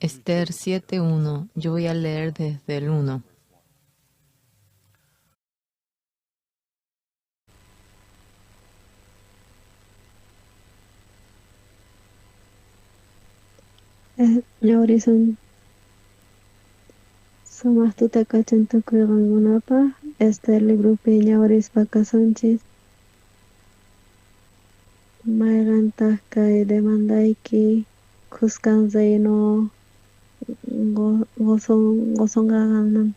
Esther 7:1. Yo voy a leer desde el 1. Ñawri sumaqtuta kachantukuykunapa Esther librupi ñawrispa kasunchis mayqantaq kay demandayki qusqanzayno qusungaqanman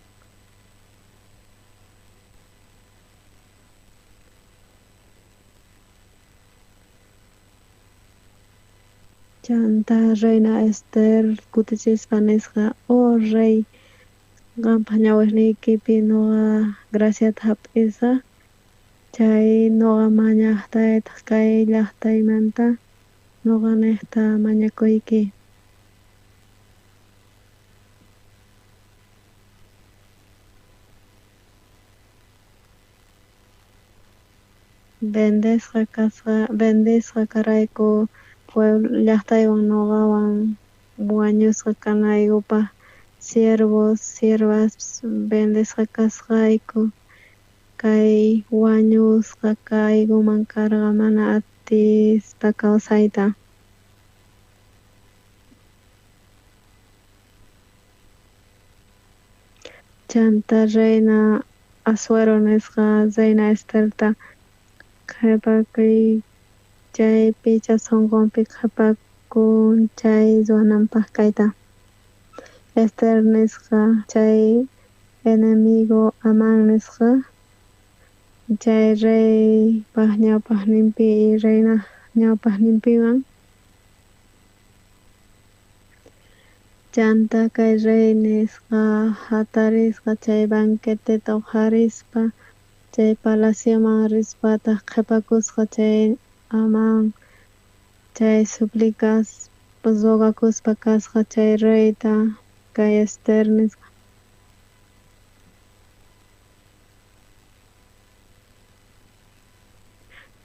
chanta reina Esther kutichispa nisqa rey qanpaq ñawiqniykipi nuqa graciata hap'isaq chay nuqa mañaqtaytaq kay llaqtaymanta nuqa niqta mañakuyki bendisqa karayku pueblo llaqtaywan nuqawan wañusqa kanaykupaq siervos siervas bendisqa kasqayku kay wañusqa kaykuman karqa mana atispa kawsayta chanta reina Asuero nisqa reina Estherta qhipakuy chay picha sunqunpi qhipakun chay ruwananpaq kayta Esther nisqa chay enemigo Aman nisqa chay reypaq ñawpaqninpi y reina ñawpaqninpiwan chanta kay rey nisqa hatarisqa chay banqueteta huqarispa chay palacioman rispataq qhipakusqa chay Aman chay suplicas rogakuspa kasqa chay reyta kay Esther nisqa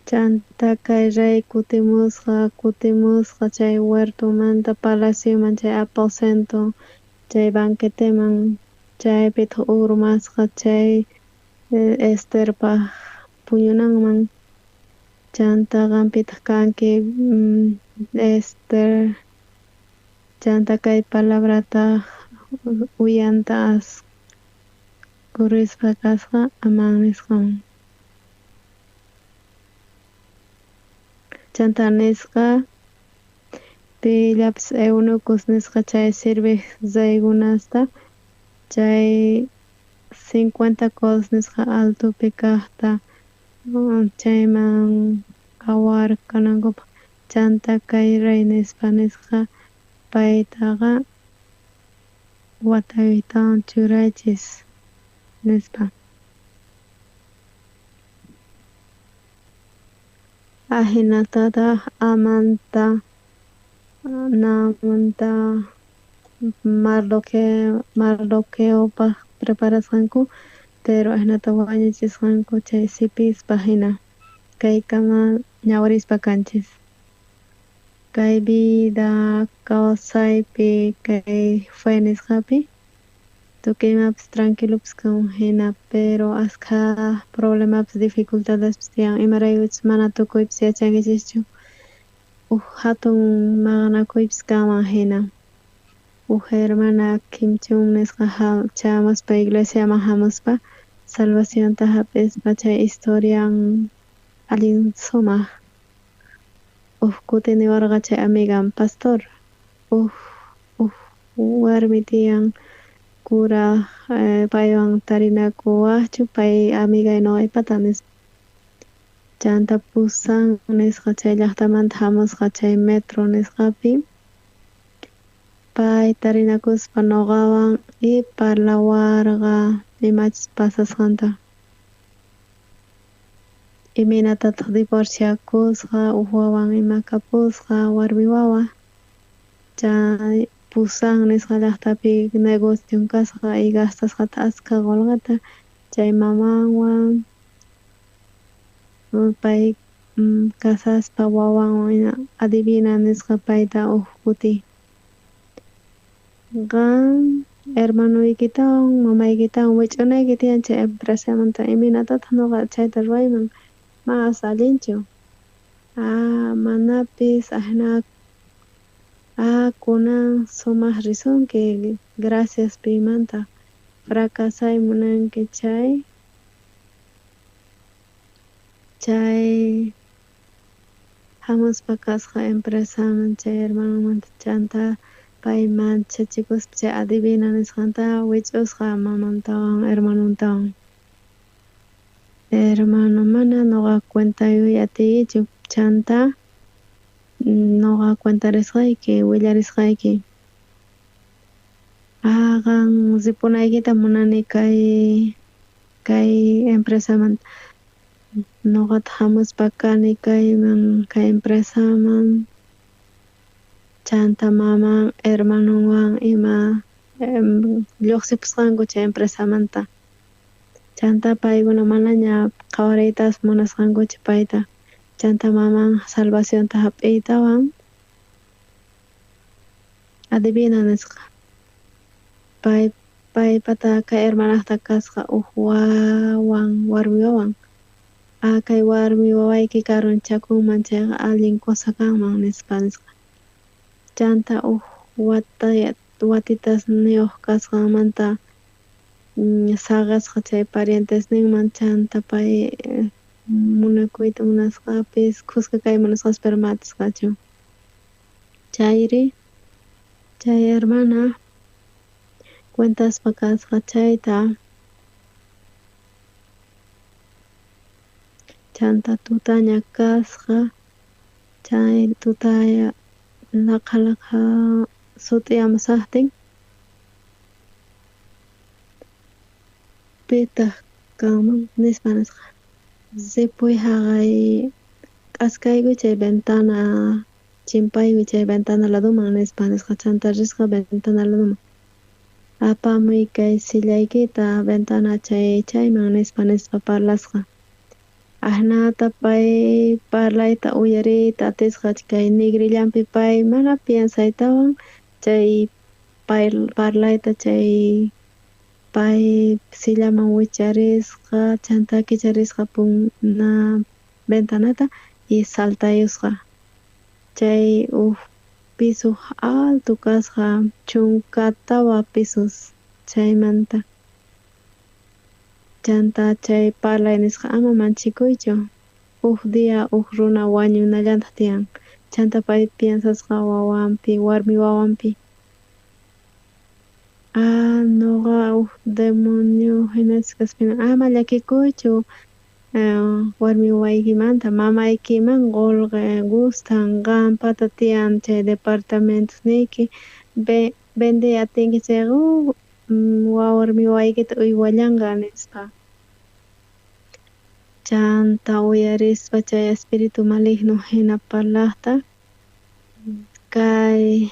chanta kay rey kutimusqa chay huertumanta palacioman chay aposento chay banqueteman chaypita urmasqa chay Estherpaq puñunanman chanta qampitaq kanki Esther chanta kay palabrata uyanta askurispa kasqa Aman nisqaman chanta nisqa pillapas eunucos nisqa chay sirviqzaykunasta chay 50 codos nisqa altupi kaqta chayman awarkanankupaq chanta kay rey nispa paytaqa wataytawan churaychis nispa ahinatataq Amanta namanta Mardoqueopaq preparasqanku pero hinata wañuchisqanku chay sipispa hina kaykama ñawirispa kanchis kay vida kawsaypi kay fue nisqapi tukuymapas tranquilopas kan hina pero ashka problemapas dificultadespis tiyan imaraykuchus mana tukuypis yachankichischu hatun maqanakuypis kanman hina hermana Kimchun nisqa chamuspa iglesiaman hamuspa salvacionta hap'ispa chay historian allin sumaq kuti niwarqa chay amigan pastor warmi tiyan cura paywan tarinakuwaqchu pay amigay noqaypata nispa chanta Pusan nisqa chay llaqtamanta hamusqa chay metro nisqapi pay tarinakuspa nuqawan y parlawarqa imachis pasasqanta iminatataq divorciakusqa wawan ima kapusqa warmi wawa chay Pusan nisqa llaqtapi negocion kasqa y gastasqata askha qullqata chay mamanwan pay casaspa wawanwan adivina nisqa payta kuti Gan hermanuykitawan mamaykitawan wich'unayki tiyan chay empresamanta iminatataq nuqa chayta rurayman mas allinchu. Manapis kunan sumaq risunki gracias piymanta fracasay munanki chay hamuspa kasqa empresaman chay hermanomanta chanta pay manchachikuspa chay adivina nisqanta wich'usqa mamantawan hermanuntawan. Hermano mana nuqa cuentayuy atiyichu chanta nuqa cuentarisqayki willarisqayki. Qan ripunaykita munani kay empresamanta nuqata hamuspa kani kay empresaman chanta maman hermanuwan ima lluqsipusqanku chay empresamanta. Chanta paykuna manaña qhawariytas munasqankuchu payta. Chanta maman salvacionta hap'iytawan adivina nisqa. Paypata kay hermanaqta kasqa wawan warmi wawan. Kay warmi wawayki karun chakunman chayqa allin kusa kanman nisqa. Chanta watitas niyuq kasqanmanta saqasqa chay parientesninman chanta pay munakuyta munasqapis kuska kay munasqas pero matisqachu. Chayri chay hermana cuentaspa kasqa chayta chanta tutaña kasqa chay tutaya laqha sutiyamusaqtin pitaq kanman nispa nisqa. Zipuy haqay k'askayku chay ventana chimpayku chay ventana ladoman nispa chanta risqa ventana ladoman. Apamuy kay sillaykita ventana chayman nispa parlasqa. Ahnata pay parlayta uyariyta atisqa kay nigrillanpi pay mana piensaytawan chay parlayta chay pay sillaman wicharisqa chanta kicharisqa ventanata y saltayusqa. Chay piso alto kasqa chunka tawa pisos chaymanta. Chanta chay parlay nisqa ama manchikuychu. Dia runa wañunallantaq tiyan. Chanta pay piensasqa warmi wawanpi. Nuqa demonio hinachu kaspina ama llakikuychu warmi wawaykimanta mamaykiman gustan qampata tiyan chay departamentusniyki vendiy atinki chayqa warmi wawaykita uywallanqa nispa. Chanta uyarispa chay espiritu maligno hina parlaqta kay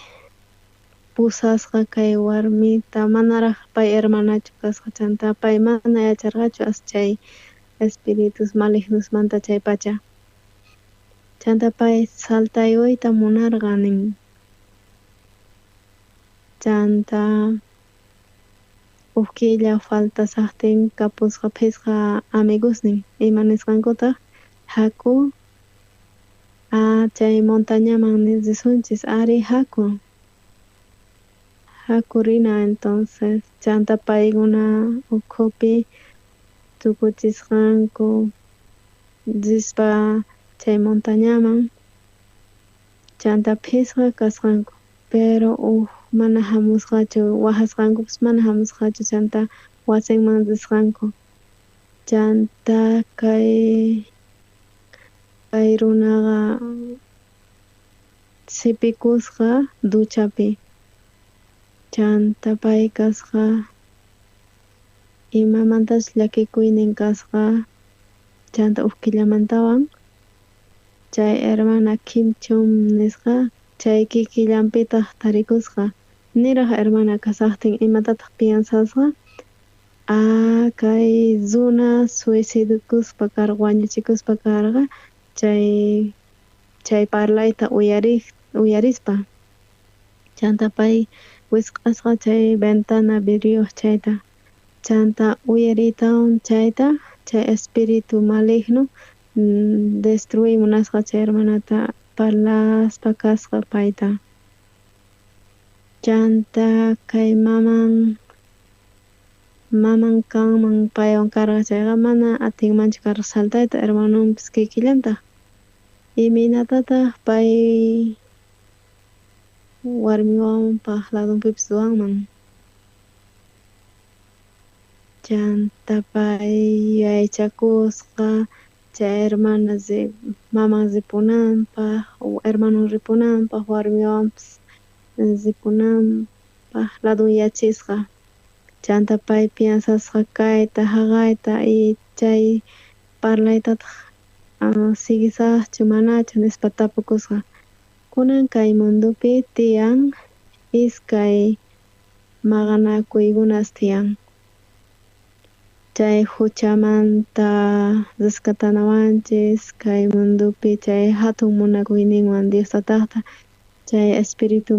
pusasqa kay warmita manaraq pay hermanachu kasqa chanta pay mana yacharqachu chay espiritus malignosmanta chay pacha. Chanta pay saltayuyta munarqa nin. Chanta killa faltasaqtin kapusqa phisqa amigosnin ima nisqankutaq haku chay montañaman risunchis ari haku rina entonces chanta paykuna ukhupi tukuchisqanku rispa chay montañaman chanta phisqa kasqanku pero mana hamusqachu wahasqankupas mana hamusqachu chanta wasinman risqanku. Chanta kay runaqa sipikusqa duchapi. Chanta pay kasqa imamantash llakikuynin kasqa chanta killamantawan chay hermana Kimchum nisqa chay kikillampitaq tarikusqa niraq hermana kasaqtin imatataq piensasqa kay runa suicidikuspa wañuchikuspa karqa chay parlayta uyarispa chanta pay wisq'asqa chay ventana vidrios chayta chanta uyaritawan chayta chay espiritu maligno destruimunasqa chay hermanata parlaspa kasqa payta chanta kay maman kanman paywan karqa chayqa mana atinmanchu karqa saltayta hermanunpis kikillantaq iminatataq pay warmi wawanpaq ladunpipis duwanman chanta pay yaychakusqa chay hermana maman ripunanpaq hermanon ripunanpaq warmi wawanpis ripunanpaq ladun yachisqa chanta pay piensasqa kayta haqayta y chay parlaytataq sigisaqchu manachu nispa tapukusqa kunan kay mundupi tiyan iskay maqanakuykunas tiyan chay huchamanta rescatanawanchis kay mundupi chay hatun munakuyninwan Diostataqta chay espiritu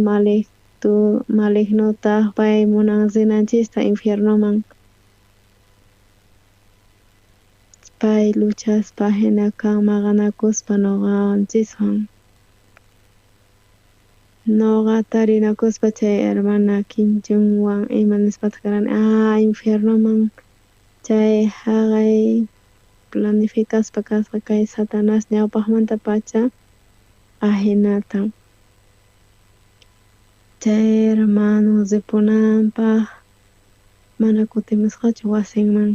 malignota pay munan rinanchista infiernoman pay luchaspa hina kan maqanakuspa nuqanchiswan nuqata rinakuspa chay hermana kinchunwan ima nispataq karani infiernoman chay haqay planificaspa kasqa kay Satanas ñawpaqmanta pacha ahinata chay hermano ripunanpaq mana kutimusqachu wasinman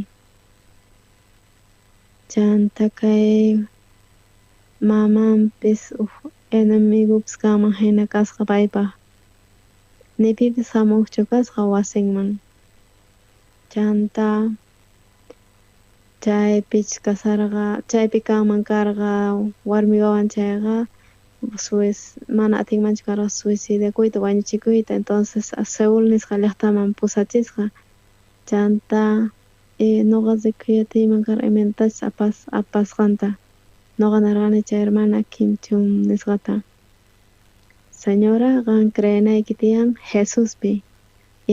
chanta kay mamanpis enemigupis kanman hina kasqa paypaq ni pipis hamuqchu kasqa wasinman chanta chaypi kanman karqa warmi wawan chayqa mana atinmanchu karqa suicidakuyta wañuchikuyta entonces Seúl nisqa llaqtaman pusachisqa chanta nuqa rikuyatiyman karqa imantachu apasqanta nuqa narqani chay hermana Kimchun nisqata señora qan creyanayki tiyan Jesuspi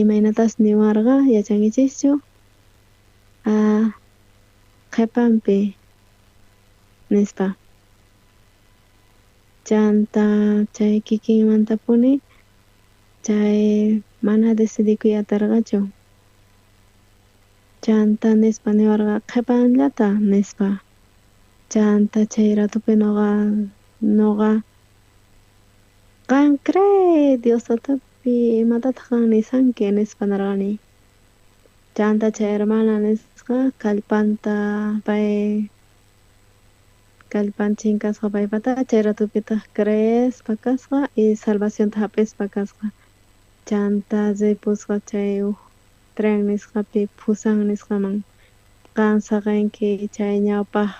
imaynatas niwarqa yachankichischu qhipanpi nispa chanta chay kikinmantapuni chay mana decidikuy atarqachu chanta nispa niwarqa qhipanllata nispa chanta chay ratupi nuqa qan cree Diosatapi imatataq qan nisanki nispa narqani chanta chay hermana nisqa kallpanta pay kallpanchik kasqa paypata chay ratupitaq creespa kasqa y salvacionta hap'ispa kasqa chanta ripusqa chay tren nisqapi Pusan nisqaman qan saqenki chay ñawpaq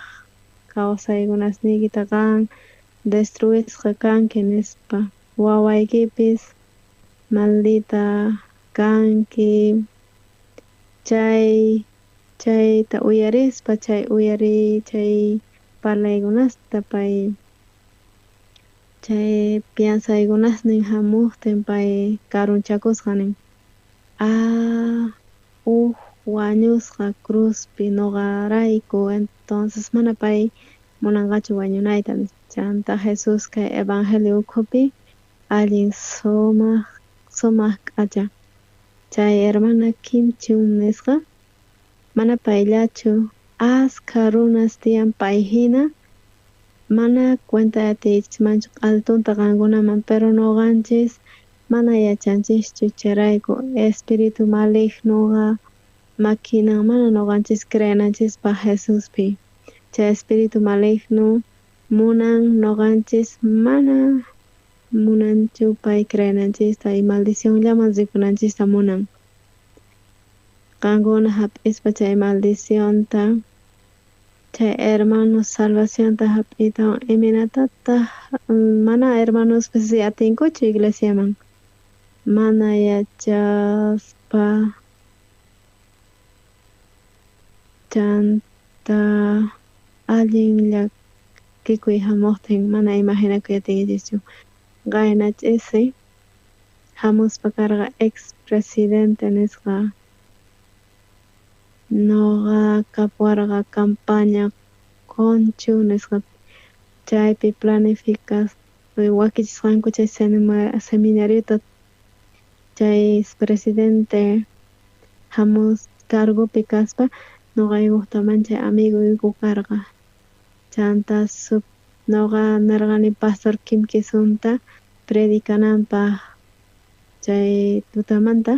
kawsaykunasnikita qan destruisqa kanki nispa wawaykipis maldita kanki chayta uyarispa chay parlaykunasta pay chay piensaykunasnin hamuqtin pay karunchakusqanin wañusqa cruzpi nuqarayku entonces mana pay munanqachu wañunayta chanta Jesus kay evangelio ukhupi allin sumaq k'acha chay hermana Kimchun nisqa mana payllachu askha runas tiyan pay hina mana cuenta atiyachismanchu altunta qankunaman pero nuqanchis mana yachanchischu chayrayku espiritu malignoqa makinan mana nuqanchis creyananchikpa Jesuspi chay espiritu maligno munan nuqanchis mana munanchu pay creyananchista y maldicionllaman rikunanchista munan qankuna hap'ispa chay maldicionta chay hermanos salvacionta hap'iytawan iminatataq mana hermanospis atinkuchu iglesiaman mana yachaspa chanta allin llakikuy hamuqtin mana imaginakuy atinkichikchu qayna ch'isi hamuspa karqa ex-presidente nisqa. Noqa kapuarqa campaña Conchu nisqa. Chaypi planificas wakichisqanku chay seminariota chay presidente hamus cargopi kaspa noqaykuktaman chay amiguyku karqa. Chanta noqa nirqani Pastor Kim Kisunta predicananpaq chay tutamanta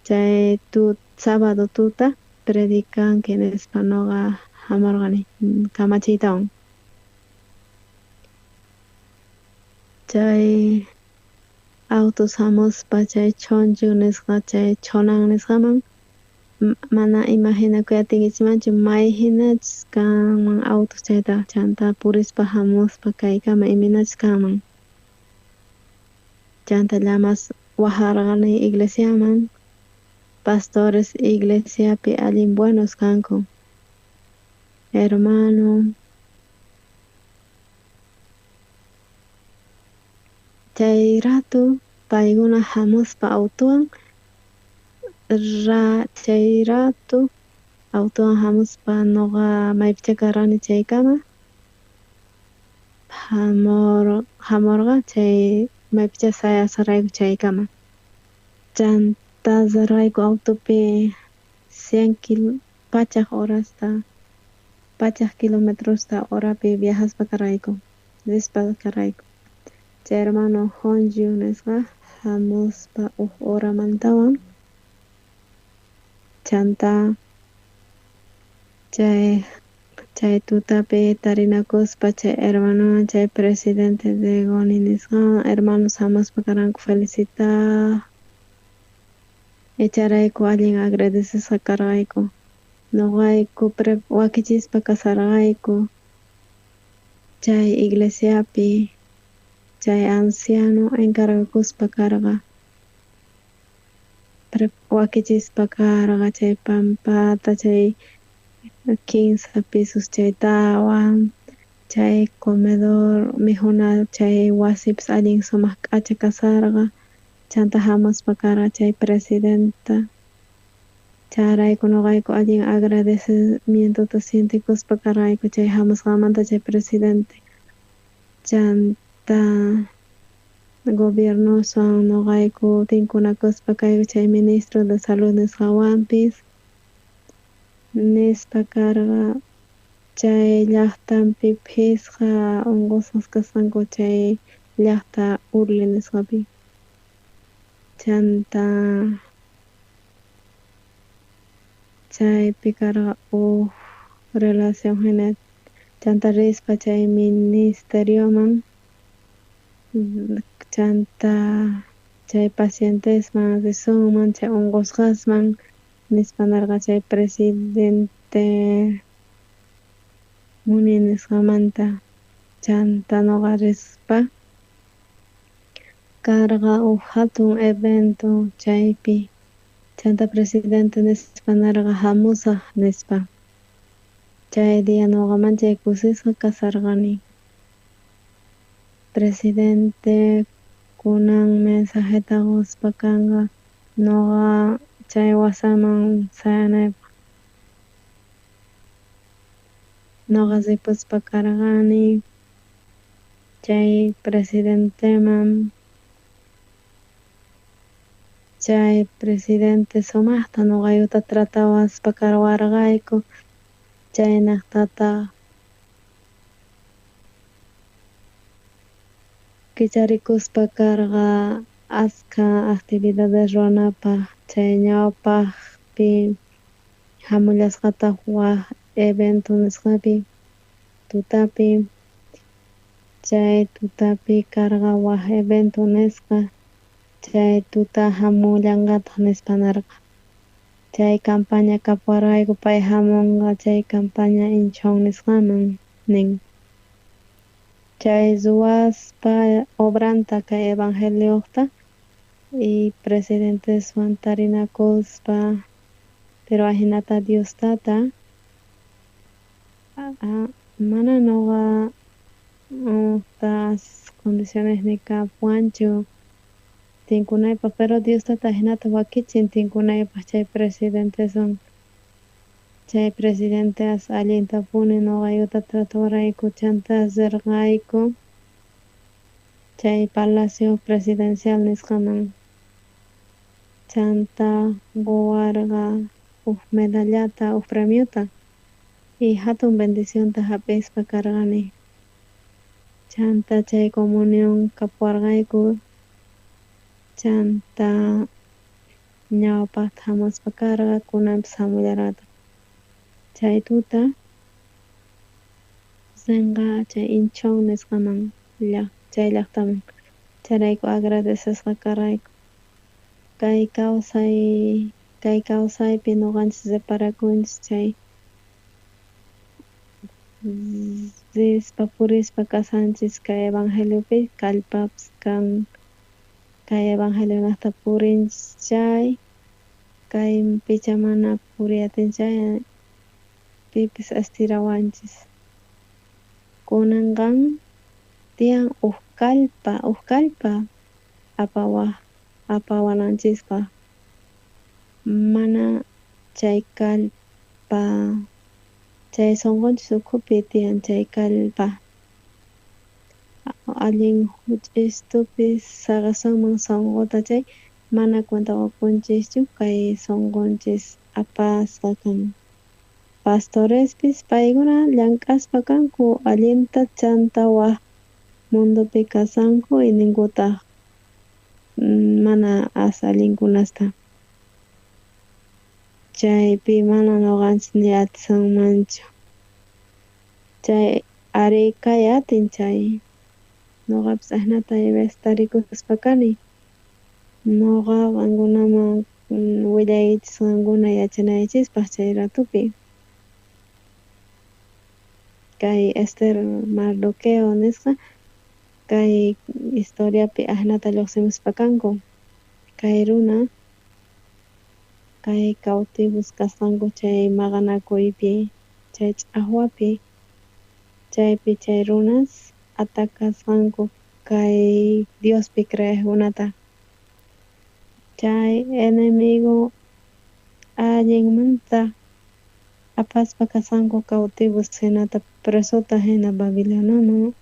chay sábado tuta predicanki nispa noqa hamurqani kamachiytawan. Chay autos hamuspa chay chonchu nisqa chay chonan nisqaman mana imaginakuyatinkichikmanchu may hinachis kanman autos chayta chanta purispa hamuspa kaykama iminachus kanman. Chanta llamas wajarqani iglesiaman, pastores iglesiapi allin buenos kanku, hermano. Chay rato paykuna hamuspa autowan chay rato autowan hamuspa noqa maypicha karqani chaykama hamurqa chay maypicha sayasarayku chaykama. Chanta sarayku autopi 100 pachak kilometrosta horapi viajaspa karayku, nispa karayku. Chay hermano Honju nisqa hamuspa horamantawan chanta chay tutapi tarinakuspa chay hermanowan chay presidente de Goni nisqa hermanos hamuspa karanku felicitaq icharayku allin agradecesqa karayku. Noqayku wakichispa kasarayku chay iglesiapi chay anciano encargakuspa karqa. Wakichispa karqa chay pampata chay 15 pesos chay tawan, chay comedor mijuna chay wasipish allin sumaq k'acha kasarqa. Chanta hamuspa karqa chay presidenta. Chayrayku noqayku allin agradecimientota sintikuspa karayku chay hamusqamanta chay presidente. Chanta gobiernoson noqayku tinkunakuspa kayku chay ministro de salud nisqawanpis nispa karqa. Chay llaqtanpi Pisqa unqusqa kasqanku chay llaqta Urli nisqapi. Chanta chaypi karqa relación hina chanta rispa chay ministerioman chanta chay pacientesman risunman chay unqusqasman nispa narqa chay presidente Muni nisqamanta chanta noqa rispa karqa hatun evento chaypi chanta presidente nispa narqa hamusaq nispa. Chay dia noqaman chay kusisqa kasarqani. Presidente kunan mensajeta quspa kanqa noqa chay wasaman sayanaypaq. Noqa sipuspa karqani chay presidenteman chay presidente sumaqta noqayta tratawaspa karwarqayku chay llaqtataq kicharikuspa karqa askha actividades ruranapaq chay ñawpaqpi hamullasqataq waq evento nisqapi tutapi chay tutapi karqa waq evento nisqa chay tuta hamullanqataq nispa narqa. Chay campaña kapuarqayku pay hamunqa chay campaña Inchon nisqaman nin. Chay ruwaspa obranta kay evangelioqta y presidenteswan tarinakuspa pero ahinata Diostata mana noqa condiciones ni kapuanchu tinkunaypaq, pero Diostata hinata wakichin tinkunaypaq chay presidente son. Chay presidenteas allinta puni ñuqayuta tratarayku chanta sirqayku chay Palacio Presidencial nisqaman chanta quwarqa huk medallata, huk premiota y hatun bendicionta hap'ispa karqani. Chanta chay comunión kapuwarqayku chanta ñawpaqta hamuspa karqa kunanpis hamullarqata. Chay tuta Senqa chay Inchon nisqaman chay llaqtaman. Chayrayku agradecesqa karayku. Kay kawsaypi ñuqanchis riparakunchis chay rispa purispa kasanchis kay evangeliopi kallpapis kan kay evangelionata purinchis chay kay picha mana puriyatinchaya pipis estirawanchis. Kunanqan tiyan huk kallpa apawananchikpa mana chay kallpa chay sunqunchis ukhupi tiyan chay kallpa allin huch'istupis saqasunman sunquta chay mana cuentawakunchischu kay sunqunchis apasqa kan. Pastorespis paykuna llank'aspa kanku allinta chanta waq mundupi kasanku y ninkutaq mana asa allinkunasta. Chaypi mana ñuqanchis ni atisunmanchu. Chay ari kay atin chay ñuqapis ahnata tarikuspaka kani. Ñuqa qankunaman willaychis qankuna yachanaychispaq chay ratupi. Kay Esther Mardoqueo nisqa kay historiapi ahnata lluqsimuspa kanku. Kay runa kay cautivos kasqanku chay maqanakuypi chay ch'aqwapi chaypi chay runas atacasqanku kay Diospi creeqkunata. Chay enemigo allinmanta apaspa kasanku cautivos hinata presota hina Babiloniaman.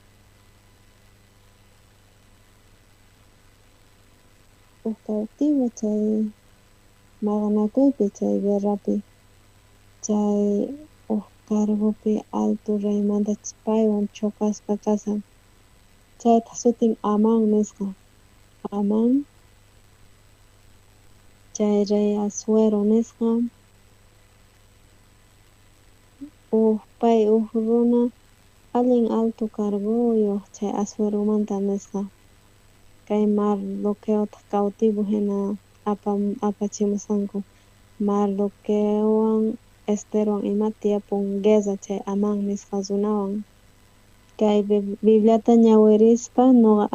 Huk cautivo chay maqanakuypi chay guerrapi chay huk cargopi alto reymanta paywan choqaspa kasan. Chayta sutin Aman nisqa. Aman chay rey Asuero nisqa pay runa allin alto carguyuq chay Asueromanta nisqa. Kay Mardoqueota cautivo hina apachimusqanku. Mardoquewan Estherwan ima tiyapun guerra chay Aman nisqa runawan. Kay Bibliata ñawirispa ñuqa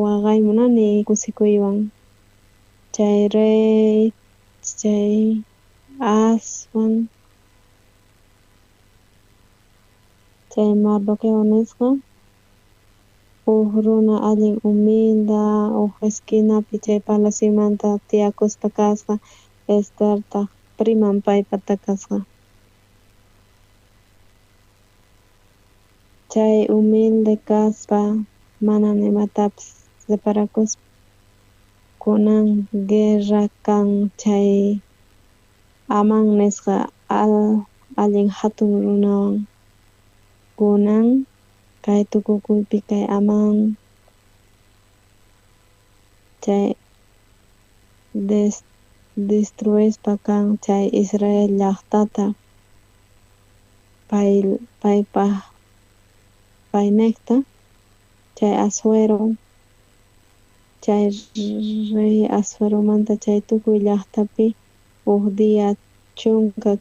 waqay munani kusikuywan. Chay rey chay Aswan chay Mardoqueo nisqa huk runa allin humilda huk esquinapi chay palaciomanta tiyakuspa kasqa Esthertaq priman paypata kasqa. Chay humilde kaspa mana nimatapis riparakuspa kunan guerra kan chay Aman nisqa allin hatun runawan. Kunan kay tukukuypi kay Aman chay destruispa kan chay Israel llaqtata paypaq payniqta chay Asuero chay rey Asueromanta chay tukuy llaqtapi huk dia chunka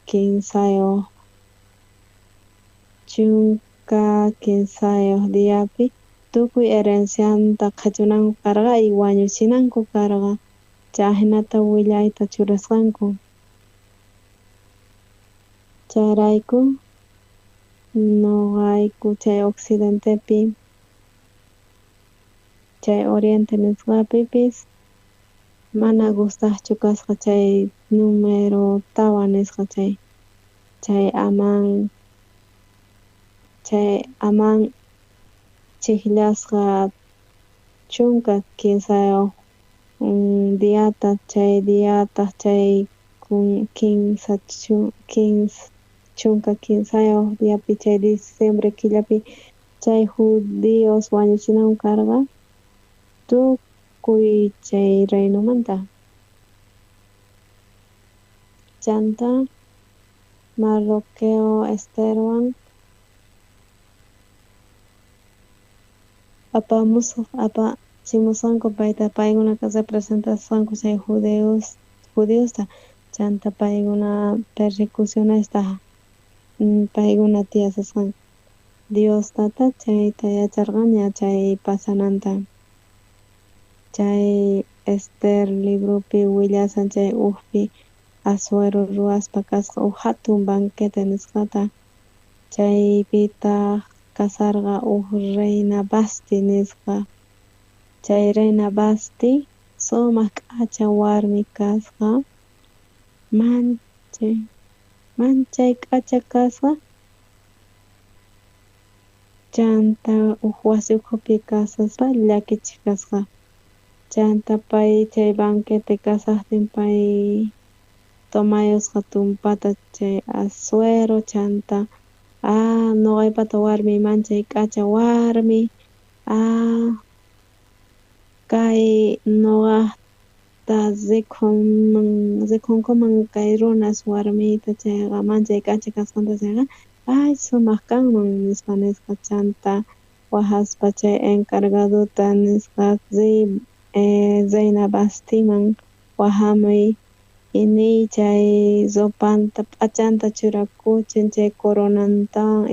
kinsayuq diapi tukuy herencianta qhechunanku karqa y wañuchinanku karqa. Chay hinata willayta churasqanku. Chayrayku ñuqayku chay occidentepi chay oriente nisqapipis mana gustaqchu kasqa chay número tawan nisqa chay aman chiklasqa chunka kinsayuq diata chay diata chay chunka kinsayuq diapi chay diciembre killapi chay judíos wañuchinamun karqa tukuy chay Reynumanta chanta Mardoqueo Esterwan apachimusanku payta paykunaka representasanku chay judiosta chanta paykuna persecucionesta paykuna tiyasasqanku Diostata chayta yacharqani chay pasananta chay Ester librupi willasan chay ukpi Asuero ruwaspa kasqa hatun banquete nisqata chaypita kasarqa reina Basti nisqa chay reina Basti sumaq k'acha warmi kasqa manchay k'acha kasqa chanta wasi ukhupi kasaspa llakichik kasqa chanta pay chay banquete kasaqtin pay tomayusqa tumpata chay Asuero chanta nuqaypata warmi manchay k'acha warmi kay nuqaqta riqunkuman kay runas warmita chayqa manchay k'acha kasqanta chayqa sumaq kanman nisqa chanta wahaspa chay encargaduta nisqa Reina Bastiman wahamuy ini chay sopanta p'achanta churakuchin chay coronantawan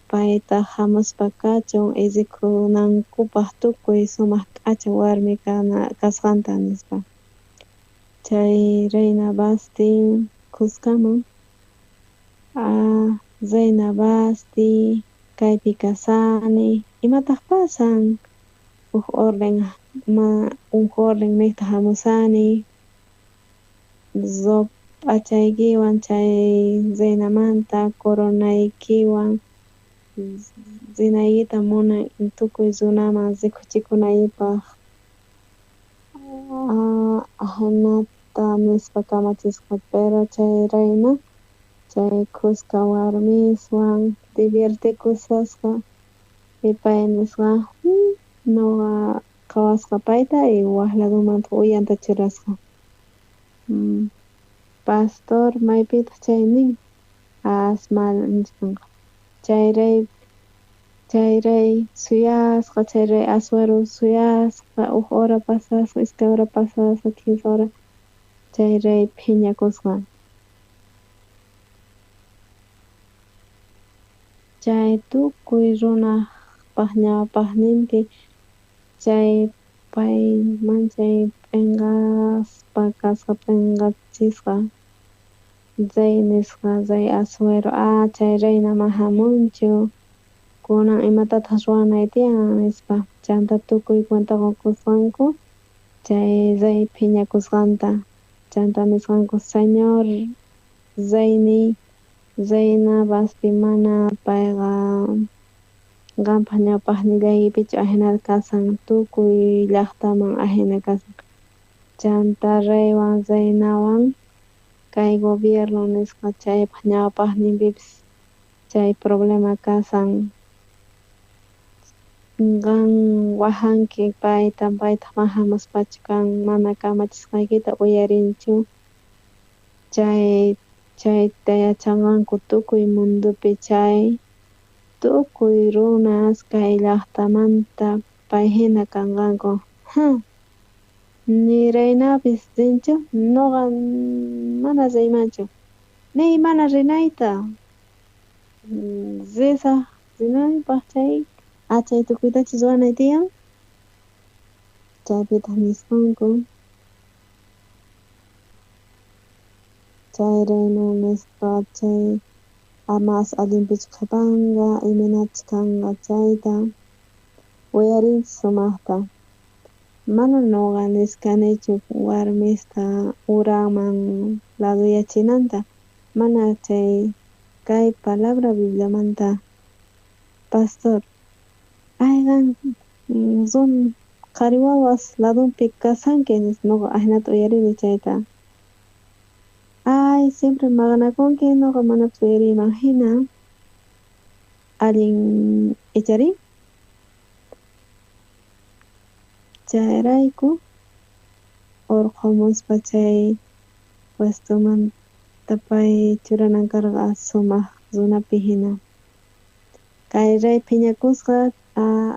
payta hamuspa kachun illikunankupaq tukuy sumaq k'acha warmi kasqanta nispa chay Reina Basti kuskaman Reina Basti kaypi kasani imataq pasan huk orden nikta hamusani p'achaykiwan chay Reinamanta coronaykiwan rinaykita munan tukuy runaman rikuchikunaypaq ahenata nispa kamachisqa pero chay Reina chay kuska warmiswan divirtikusasqa y pay nisqa nuqa qhawasqa payta y waq ladumanta uyanta churasqa pastor maypitaq chay nin asmal nisqanqa chay rey suyasqa chay rey Asuero suyasqa huk hora pasasqa iskay hora pasasqa 15 hora chay rey phiñakusqa chay tukuy runaqpaq ñawpaqninpi chay pay manchay p'inqaspa kasqa p'inqachisqa rey nisqa rey Asuero chay Reynaman hamunchu kunan imatataq ruwanay tiyan nispa chanta tukuy cuenta qukusqanku chay rey phiñakusqanta chanta nisqanku señor reyni Reina Basti mana payqa qanpaq ñawpaqnillaypichu ajenata kasan tukuy llaqtaman ajena kasan chanta reywan reinawan kay gobierno nisqa chaypaq ñawpaqninpipis chay problema kasan qan wajanki paytaq man hamuspachu kan mana kamachisqaykita uyarinchu chayta yachanqanku tukuy mundupi chay tukuy runas kay llaqtamanta pay hina kanqanku ni reynapis rinchu nuqa mana riymanchu ni mana rinayta risaq rinaypaq chay tukuytachus ruwanay tiyan chaypitaq nisqanku chay reynu nisqa chay mas allinpichu qhipanqa imanachus kanqa chayta uyarinchik sumaqta Mana noqa niskanichu warmista uraman laduyachinanta. Mana chay kay palabra Bibliamanta pastor aygan zon qhari wawas ladunpi kasanki nis noqa ahinata uyarini chayta. Ay siempre maqanakunki noqa manapas uyariyman hina allin icharin. Chayrayku urqumuspa chay puestumanta pay churanan karqa sumaq runapi hina. Kay ray phiñakusqa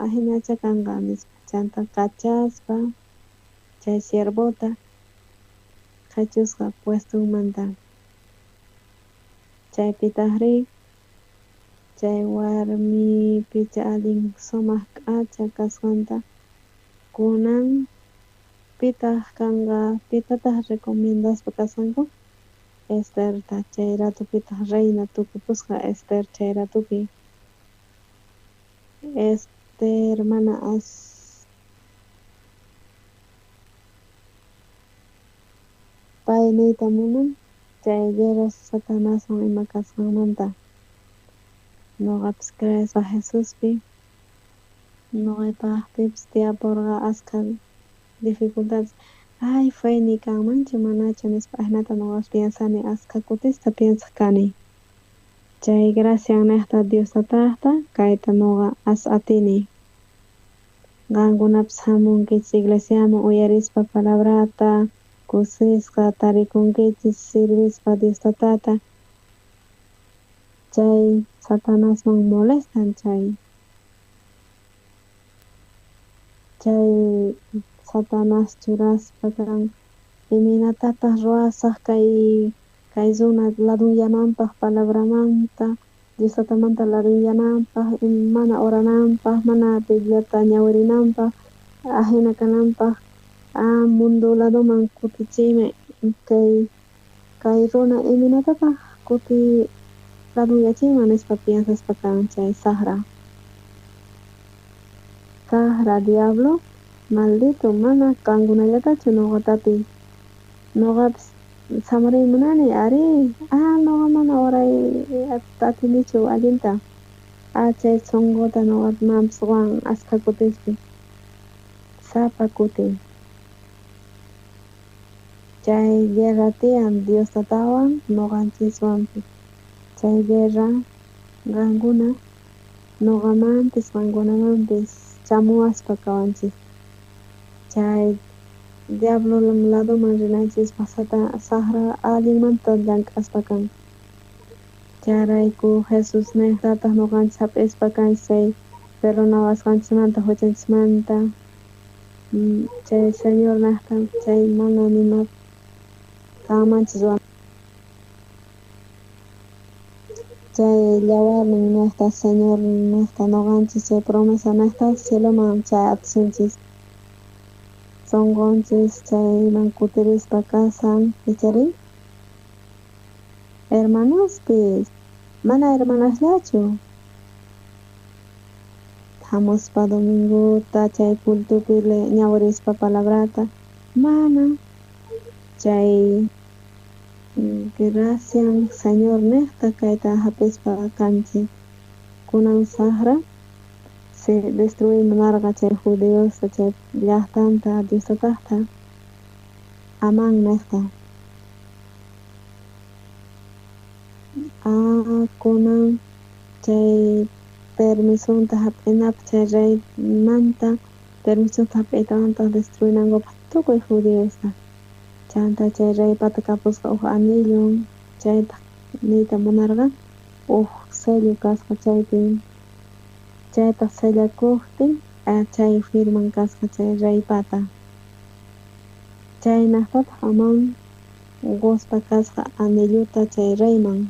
ahinacha kanqa nispa chanta kachaspa chay siervota qhechusqa puestumanta. Chaypitaq riq chay warmi picha allin sumaq k'acha kasqanta kunan pitaq kanqa pitataq recomendaspa kasqanku Esterta chay ratupitaq reina tukupusqa Ester chay ratupi. Ester mana pay niyta munan chay guerra Satanaswan ima kasqanmanta. Noqapis creespa Jesuspi noqaypaqpipis tiyapurqa askha dificultades ay fue kanmanchu manachu nispa ahinata noqapas piensani askha kutista piensaq kani. Chay gracian niqta Diostataqta kayta noqa atini. Qankunapis hamunkichis iglesiaman uyarispa palabrata kusisqa tarikunkichis sirvispa Diostatata. Chay Satanasman molestan chay Satanas churaspa kan iminatataq ruwasaq kay runa ladunyananpaq palabramanta Diostatamanta ladunyananpaq mana orananpaq mana Bibliata ñawirinanpaq ahina kananpaq mundo ladoman kutichiymi kay runa iminatataq kuti laduyachiyman nispa piensaspa kan chay Sahra diablo maldito mana kankunallatachu noqatapi noqapis samaraymunani ari noqa mana oray atinichu allinta chay sunquta noqapimanpas wan askha kutispi sapa kuti chay guerra tiyan Diostatawan noqanchiswanpi chay guerra qankuna noqamanpis qankunamanpis chamuwaspa kawanchis chay diablo ladoman rinanchis Sahra allinmanta llank'aspa kan. Chayrayku Jesus niqtataq noqanchis hap'ispa kanchis chay perdonawasqanchismanta huchanchismanta chay Señor niqta chay mana nima kanmanchis chay llawarnin niqta Señor niqta noqanchis chay promesa niqta cieloman chay atichinchis sunqunchis chayman kutirispa kasan icharin hermanospis mana hermanaslachu hamuspa dominguta chay cultupi ñawirispa palabrata mana chay gracian Señor niqta kayta hap'ispa kanchis kunan Sahra se destruimunarqa chay judeosta chay llaqtanta Diostataqta aman niqta kunan chay permisonta hap'inapi chay raymanta permisonta hap'iytamanta destruinankupak tukuy judeosta chanta chay raypata kapusqa anillo chayta niyta munarqa sello kasqa chaypi chayta sellakuqtin chay firman kasqa chay raypata chaynaqtataq aman quspa kasqa anilluta chay rayman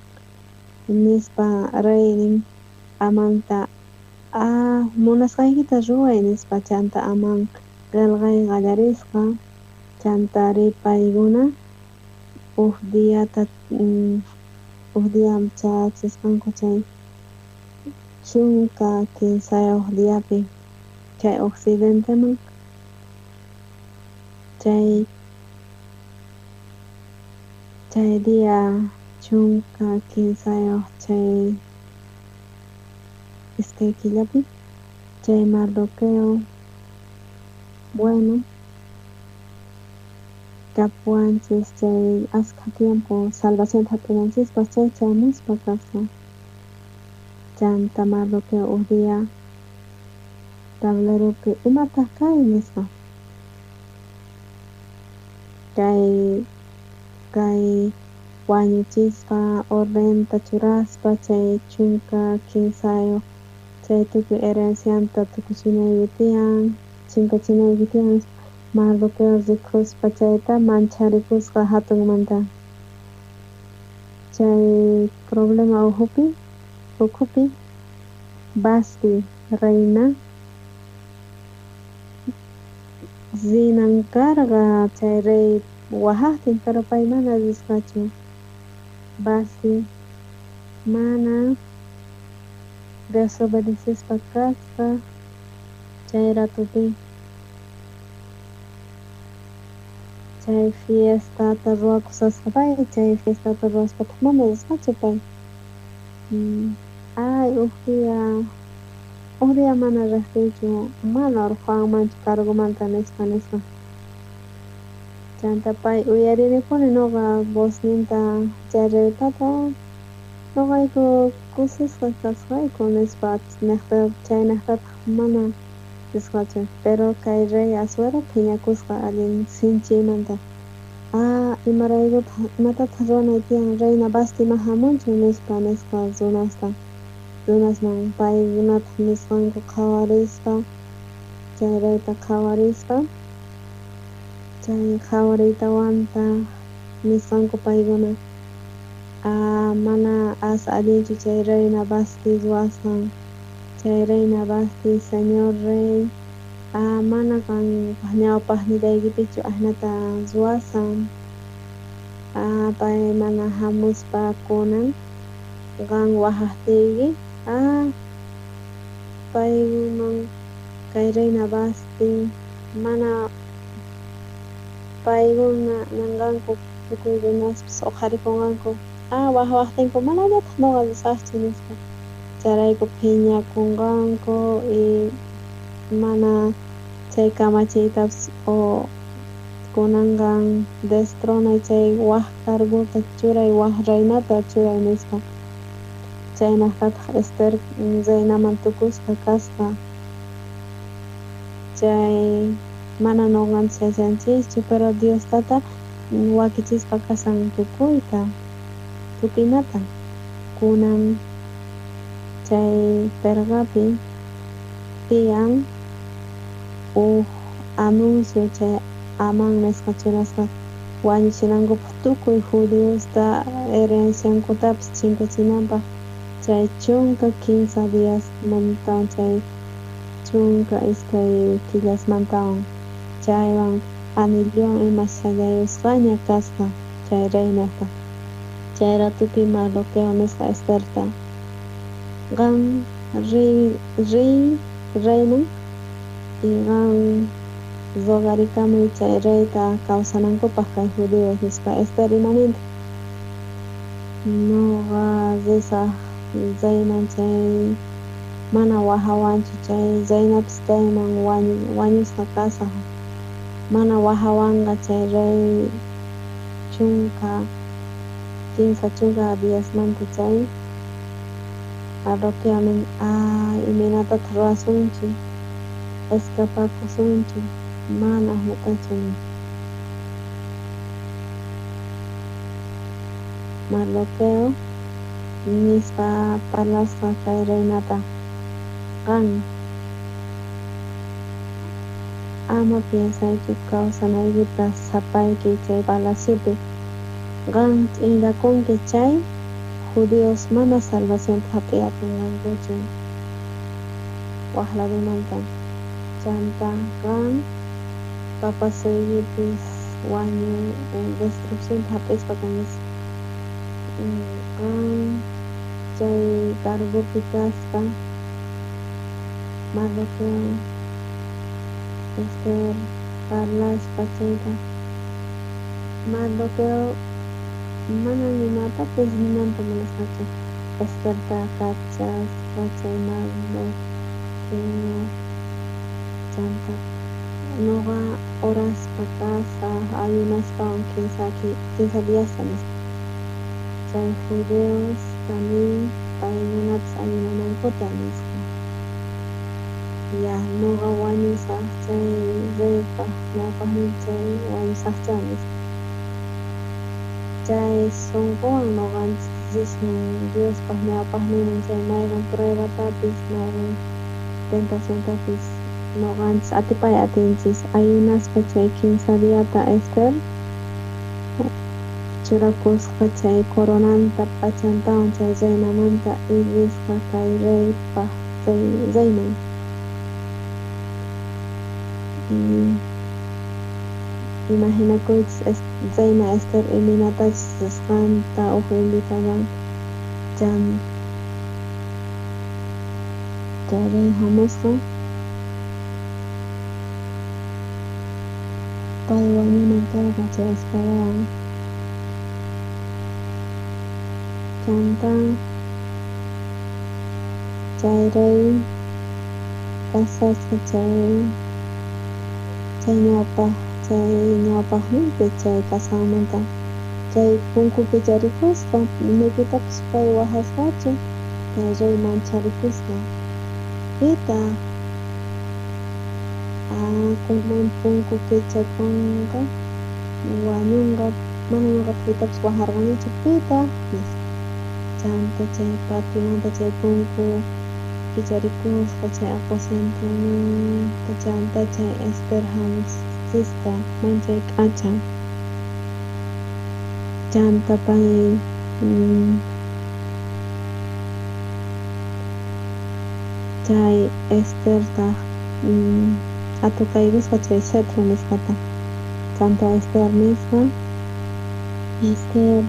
nispa raynin amanta munasqaykita ruway nispa chanta aman qillqay qallarisqa chanta ripaykuna diyam chachisqanku chay chunka kinsayuq diyapi chay occidenteman chay día chunka kinsayoq chay iskay killapi chay Mardoqueo bueno kapuanchis chay asqa tiempo salvación hap'inanchikpas chay chamuspa kasqa chanta Mardoqueo uj día tableropi imataq kay nisqa kay wañuchispa ordenta churaspa chay chunka kinsayoq chay tukuy herencianta tukuchinaypi tiyan chinkachinaypi tiyan Mardoqueo rikuspa chayta mancharikusqa hatunmanta chay problema ukhupi Vasti reina zinan karqa chay rey wahaqtin pero pay mana risqachu Vasti mana desobedecispa kasqa chay ratupi chay fiestata ruwakusasqa pay chay fiestata ruwaspataq mana risqachu pay ay uj día mana riqtiychu mana Juanmanchu cargomanta nisqa chanta pay uyariripuni nuqa vozninta chay reytata nuqayku kusisqa kasqayku nispa chay niqtataq mana risqachu pero kay rey Asuero phiñakusqa allin sinchi imanta imatataq ruwanay tiyan reina Vastima hamunchu nispa runasman paykunata nisqanku qhawarispa chay reyta qhawarispa chay qhawaritawanta nisqanku paykuna mana asa allinchu chay reina Vasti ruwasqan chay reina Vasti señor rey mana kan ñawpaqnillaykipichu ahnata ruwasan pay mana hamuspa kunan qan wahaqtiyki payman kay reina Vasti mana paykuna nanqanku tukuy runaspas uqharikunqanku waqtinku manallataq nuqa risaqchu nispa chayrayku phiñakunqanku y mana chay kamachiytapas kunanqan destronay chay waq carguta churay waq reynata churay nispa chaynaqtataq Ester reynaman tukusqa kasqa chay mana nuqanchik yachanchikchu pero Diostata wakichispa kasan tukuynata kunan chay Pergapi tiyan anuncio chay aman nisqa churasqa wañuchinankupak tukuy judiosta herenciankutapas chinkachinanpaq chay chunka 15 díasmantawan chay chunka iskay killasmantawan chaywan anilluwan ima shalllayusqaña kasqa chay reynata chay ratupi Mardoqueo nisqa Esterta qan reyman y qan rogarikamuy chay reyta kawsanankupaq kay judíos nisqa Ester imaninta nuqa risaq chayman chay mana wahawanchu chay chaynapas chayman wañusqa kasaq mana wahawanqa chay rey chunka 15 chunka díasmanta chay Mardoqueo nin iminatataq ruwasunchu escapakusunchu mana ahmatachu Mardoqueo nispa parlasqa kay reynata qan ama piensaychu kawsanaykita sapayki chay palaciopi qan t'inrakunki chay judíos mana salvación hap'iyapunqankuchu waq ladumanta chanta qan papasuypipis destrucción hap'ispa kanki qan chay cargopi kasqa Mardoqueo Ester parlas pachayta malo pero mana nimata pues nimanta munasqachu Estarta kachas kachay malo pero chanta nuqa uraspa kasaq ayunaspawan quinsa diyasta nispa chay fideos tanin paykunapas ayunanankuta nisqa ya nuqa wañusaq chay reypaq ñawpaqmi chay wañusaqcha nisqa chay sunquwan nuqanchik rismun Diospaq ñawpaqninman chay mayqan pruebatapis mayqan tentaciontapis nuqanchis atipay atinchis ayunaspa chay quinsa diyata Ester churakusqa chay coronanta p'achantawan chay reynamanta irisqa kay reypaq chay reyman imaginakuychis reyna Ester iminatachis risqanta uq invitadan chan rey hamusqa pay wañunantaqa chay esperawan chanta chay rey pasasqa chay ñawpaqninpi chay kasaqmanta chay punkupi charikusqa imapitapas pay waqasqachu chay reyman charikusqa pita kunan punku kichakunqa wañunqa mana ñuqa pitapas waqharqanichu pita nisqa chanta chay patimanta chay punku kicharikusqa chay aposentumanta chanta chay Ester hamusisqa manchay k'achan chanta pay chay Estertaq atukayrusqa chay Cetro nisqata chanta Ester nisqa Ester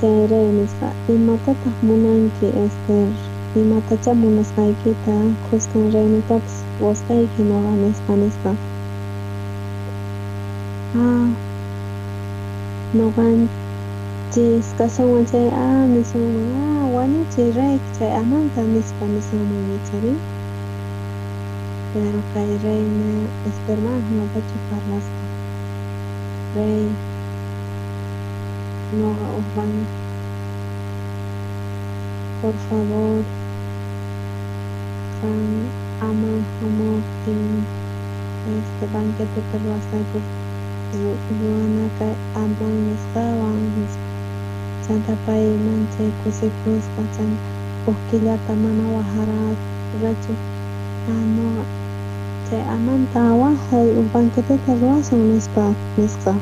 chay rey nisqa imatataq munanki Ester imatacha munasqaykita qusqan reynitapas wasqayki nuqa nisqa nuqanchis kashanwan chay nisqanman wañuchiy reyki chay amanta nispa nisqanman wicharin pero kay reyna Esterman hinapachu parlasqa rey nuqa uqban por favor kan ama hamuqtin banqueteta ruwasqayku ruwana kay aman nisqawan nisqa chanta payman chay kusikusqa chan uq killata mana waqharqachu nuqa chay amanta waqhay banqueteta ruwasun nisqa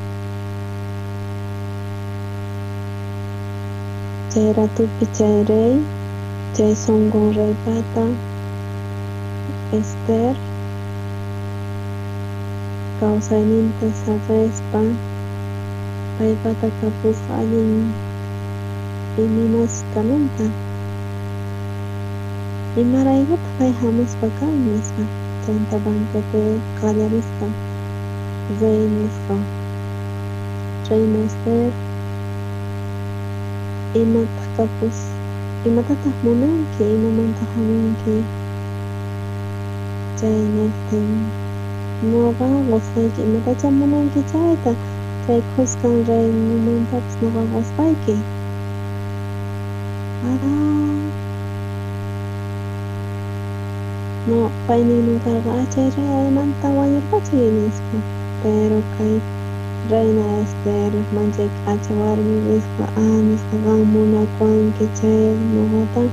chay ratupi chay rey chay sunqun reypata Ester kawsayninta saqespa paypata kapusqa allin iminasqamanta imaraykutaq kay hamuspa kan nisqa chanta banquete qallarisqa rey nisqa reyna Ester imatataq munanki imamanta hamunki chay niptin nuqa qusqayki imatacha munanki chayta chay qusqan reymantapas nuqa qusqayki no paynin nuncarqa chay rey aymanta wañurqachiy nisqa pero kay reyna Ester manchay k'acha warmi risqa nisqa qan munakuanki chay nuqata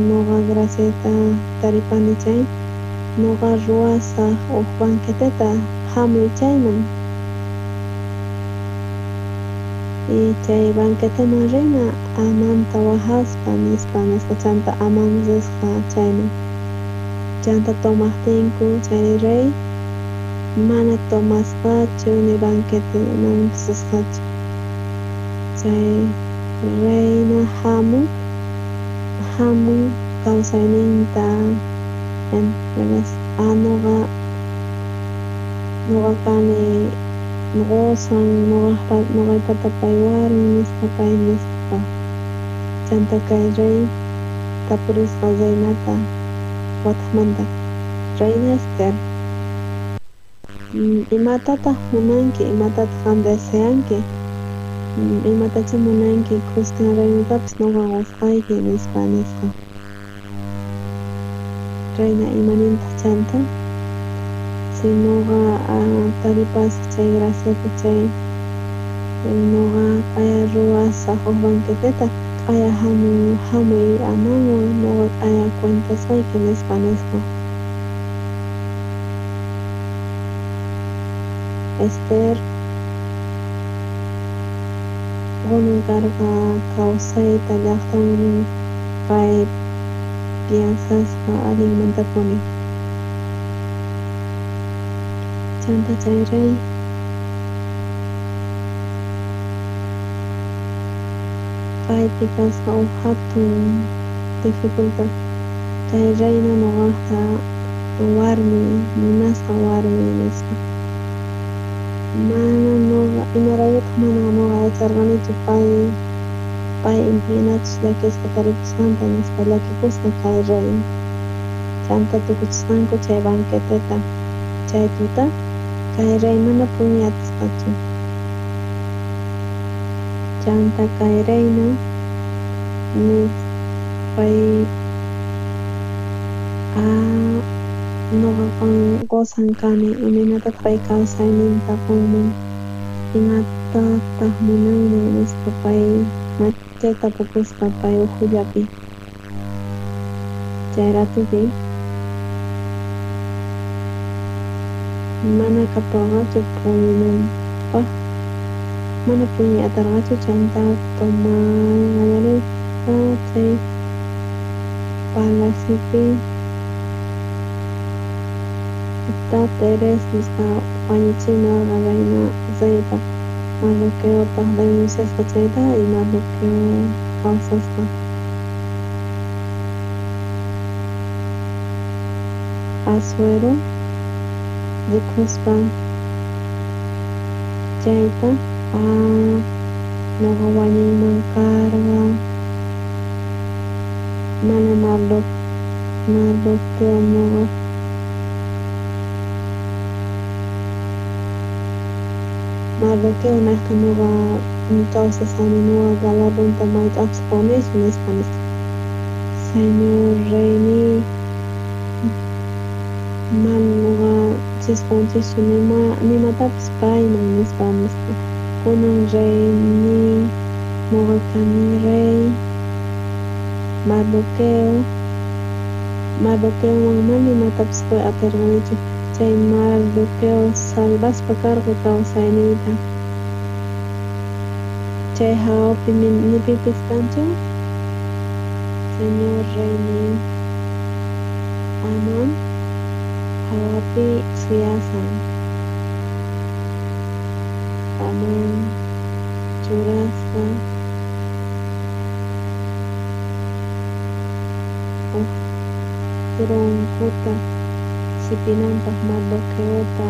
nuqa Gracieta taripani chay nuqa ruwasaq uq banqueteta hamuy chayman y chay banqueteman rina amanta waqaspa nisqa chanta aman risqa chayman chanta tomaqtinku chay rey mana tomasqachu ni banqueteman sisqachu chay reyna hamun kawsayninta entregas nuqa ñuqaqani qusan ñuqaypata paywarmi nisqa pay nisqa chanta kay rey tapurisqa Zaynata wataqmanta Reina Esther, imatataq munanki, imatataq deseanki, imatacha munanki kustin reynatapis nuqa wasqayki nisqa. Reina imanintaq chanta si nuqa taripasaq chay graciata chay nuqa q'aya ruwasaq huk banqueteta q'aya hamuy amanwan nuqa q'aya cuentasqayki nisqa. Esther kunan karqa kawsayta llaqtaman pay piensasqa allinmantakuni chanta chay rey paypi kasqa huk hatun dificultad chay reyna nuqaqta warmi munasqa warmi nisqa. Mana nuqa imarayuq mana nuqa yacharqanichu pay imaynachus llakisqa taripusqanta nisqa llakikusqa kay rey chanta tukuchisqanku chay banqueteta chay tuta kay rey mana puñatisqachu chanta kay reyna pay nuqaqa qusan kani imaynataq pay kawsayninta qunman imatataq munayman nisqa pay chayta tapukusqa pay ukhullapi chay ratupi mana kapurqachu puñunanpaq mana puñuy atarqachu chanta qallarisqa chay palaciopi Teres nisqa wañuchimarqa Reina Zayta Mardoqueopaq denunciasqa chayta y Mardoqueo kawsasqa Asuero rikuspa chayta nuqa wañuyman karqa mana Mardoqueo nuqa Mardoqueo naqta nuqa kawsasani nuqa galardonta mayt'apas qunichu nisqa. Señor Reyni mana nuqa chisqunchichu nimatapis payman nisqa. Kunan Reyni nuqa kani rey Mardoqueowan mana nimatapis atirqanichu chay Mardoqueo salvaspa karqa kawsayniyta chay hawappi nipipis kanchu Señor Reyni Amán hawapi suyasan Amán churasqa troncuta sipinanpaq Mardoqueota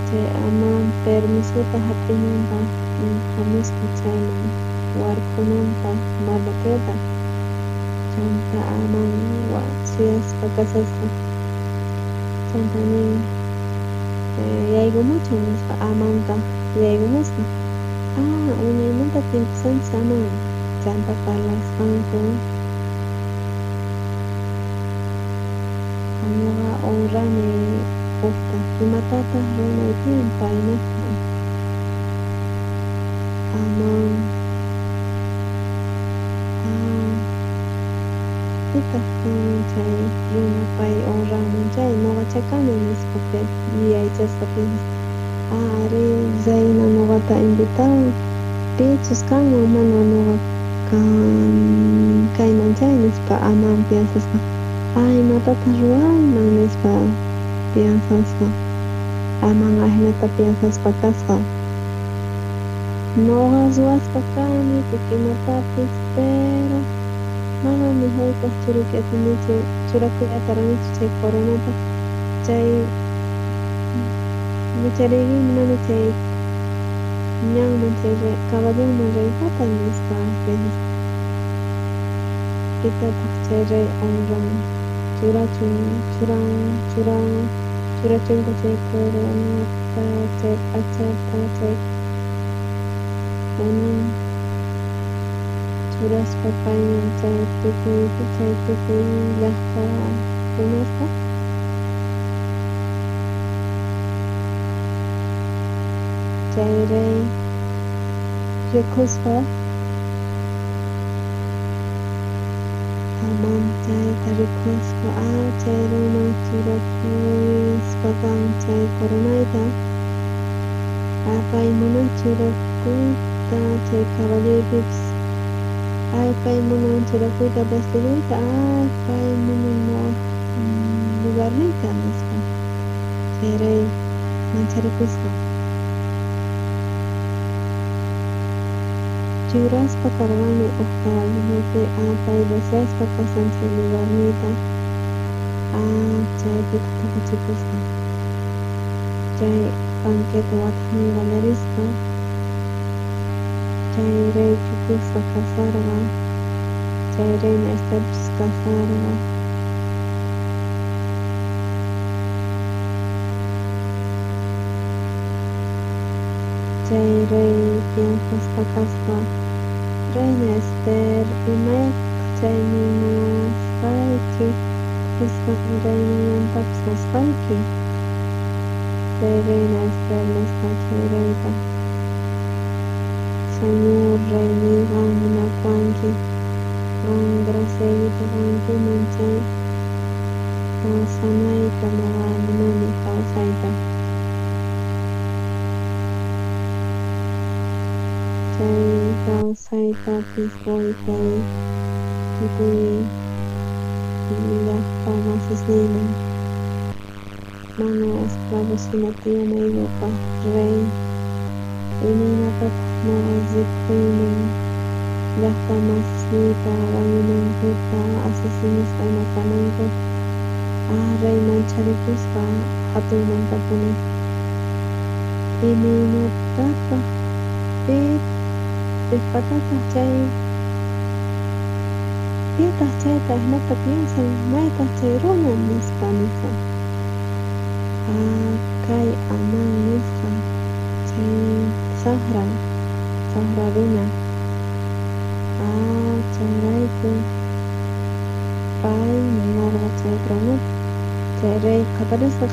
chay Amán permisuta hap'inanpaq hamusqa chayman warkunanpaq Mardoqueota chanta Amán suyaspa kasasqa chanta nin yaygumuchu nisqa Amanta yaygumusqa unaymanta timpusanchis Amán chanta parlasqanku nuqa urani hukta imatataq runaypin paynasqa Amán pitaq chay runa pay urani chay nuqa chakani nisqa yuyaychasqa ari Zayna nuqata invitado pichus kanman mana nuqa kayman chay nisqa Amán piensasqa imatataq ruwayman nisqa piensasqa Amán ahnata piensasqa kasqa nuqa suwasqa kani tukuy imatapis pero manami hayk'aq churakuy atarqanichu chay coronata chay Micharigi mana chay ñanman chay caballonman rayhata nispa pitataq chay ray honran churachunku chay coronata chay p'achata chay kunan churaspa payman chay tukuy llaqta kunaspa chay ray rikuspa aman chayta rikuspa chay runa churakuspakan chay coronayta paymunan churakuyta chay caballerpipas paymunan churakuyta vestiduyta paymunan lugarniyta nispa chay ray mancharikusqa churaspa kargani huk caballupi pay besaspa kasan chay lugarniyta chaypika tukuchikusqa chay banqueta watahan qallarisqa chay ray chukusqa kasarqa chay rayna estapis kasarqa chay ray fianzaspa kaspa rayna Esther imayaq chay munasqayki nispan raynamantapas musqayki chay rayna Esther nispa chay rayta Señor Rey niqan munakuanki qan graciaykita qankuman chay kawsanayta nuqa munani kawsayta chay kawsaytapis kay tukuy llaqta masisniyman mana esclavosina tiyanayuqqa rey imaynataq mawasipuyman llaqta masisniyta wañunankutaq asesinisqa ima kanankutaq rey mancharikusqa hatunmantapuni imaynataq pipatataq chay pitaq chayta hinata piensan maytaq chay runa nispa nisan kay aman nisqa chay Sahra runa chayrayku pay munarqa chay tronuta chay ray qhatarisqa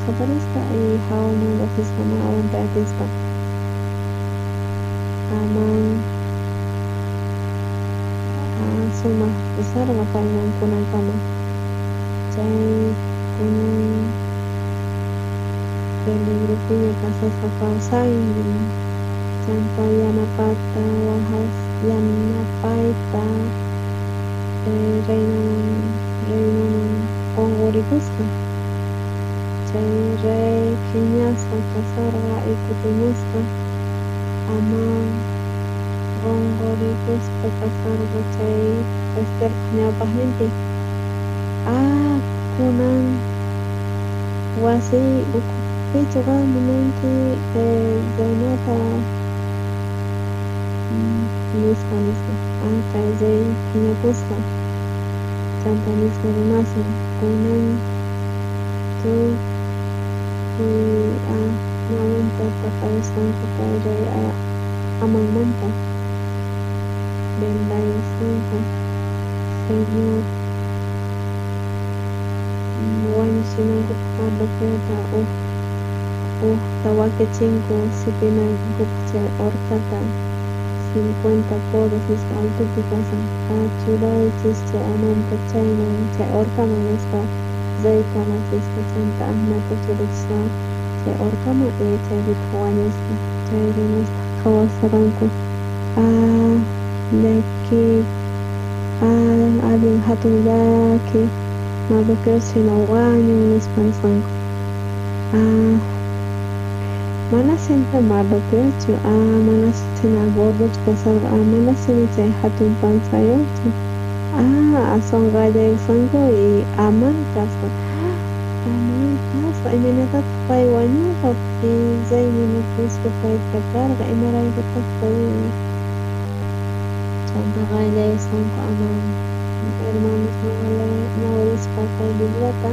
y hawman lluqsisqa ma'awanpi atisqa aman sumaq pusarqa payman kunankama chay kunan peligrupiña kasasqa kawsayman chanta yanapata yanapayta raynaman qunqurikusqa chay ray phiñasqa kasarqa y kutimusqa aman qunqurikusqa kasarqa chay Esther ñawpaqninpi kunan wasi ukhupichuqa munanki Zaynata nispa kay chay phiñakusqa chanta nispa runasqa kunan mawanta paqarisqanku kay ray amanmanta bendayusqanku Señor wañuchinankutaq parlopiata uqta wakachinku sipinankupaq chay horcata 50 codos nispa altupi kasan churaychis chay amanta chayman chay horcaman nispa zaytama nispa chanta ahnata churachisqa chay horcaman chayripaq wañusqa chay runasqa qhawasarqanku llaki allin hatun llaki Mardoqueos hina wañun nispa nisqanku mana sima Mardoqueoschu mana sima gordochu kasarqa mana sima chay hatun pansayuqchu aswan qallayuqsanku y aman kasqa imanata pay wañunqapi zayninak nispa payta karqa imaraykutas pay chanta qayllaysanku ama hermanos ñawirispa kay librata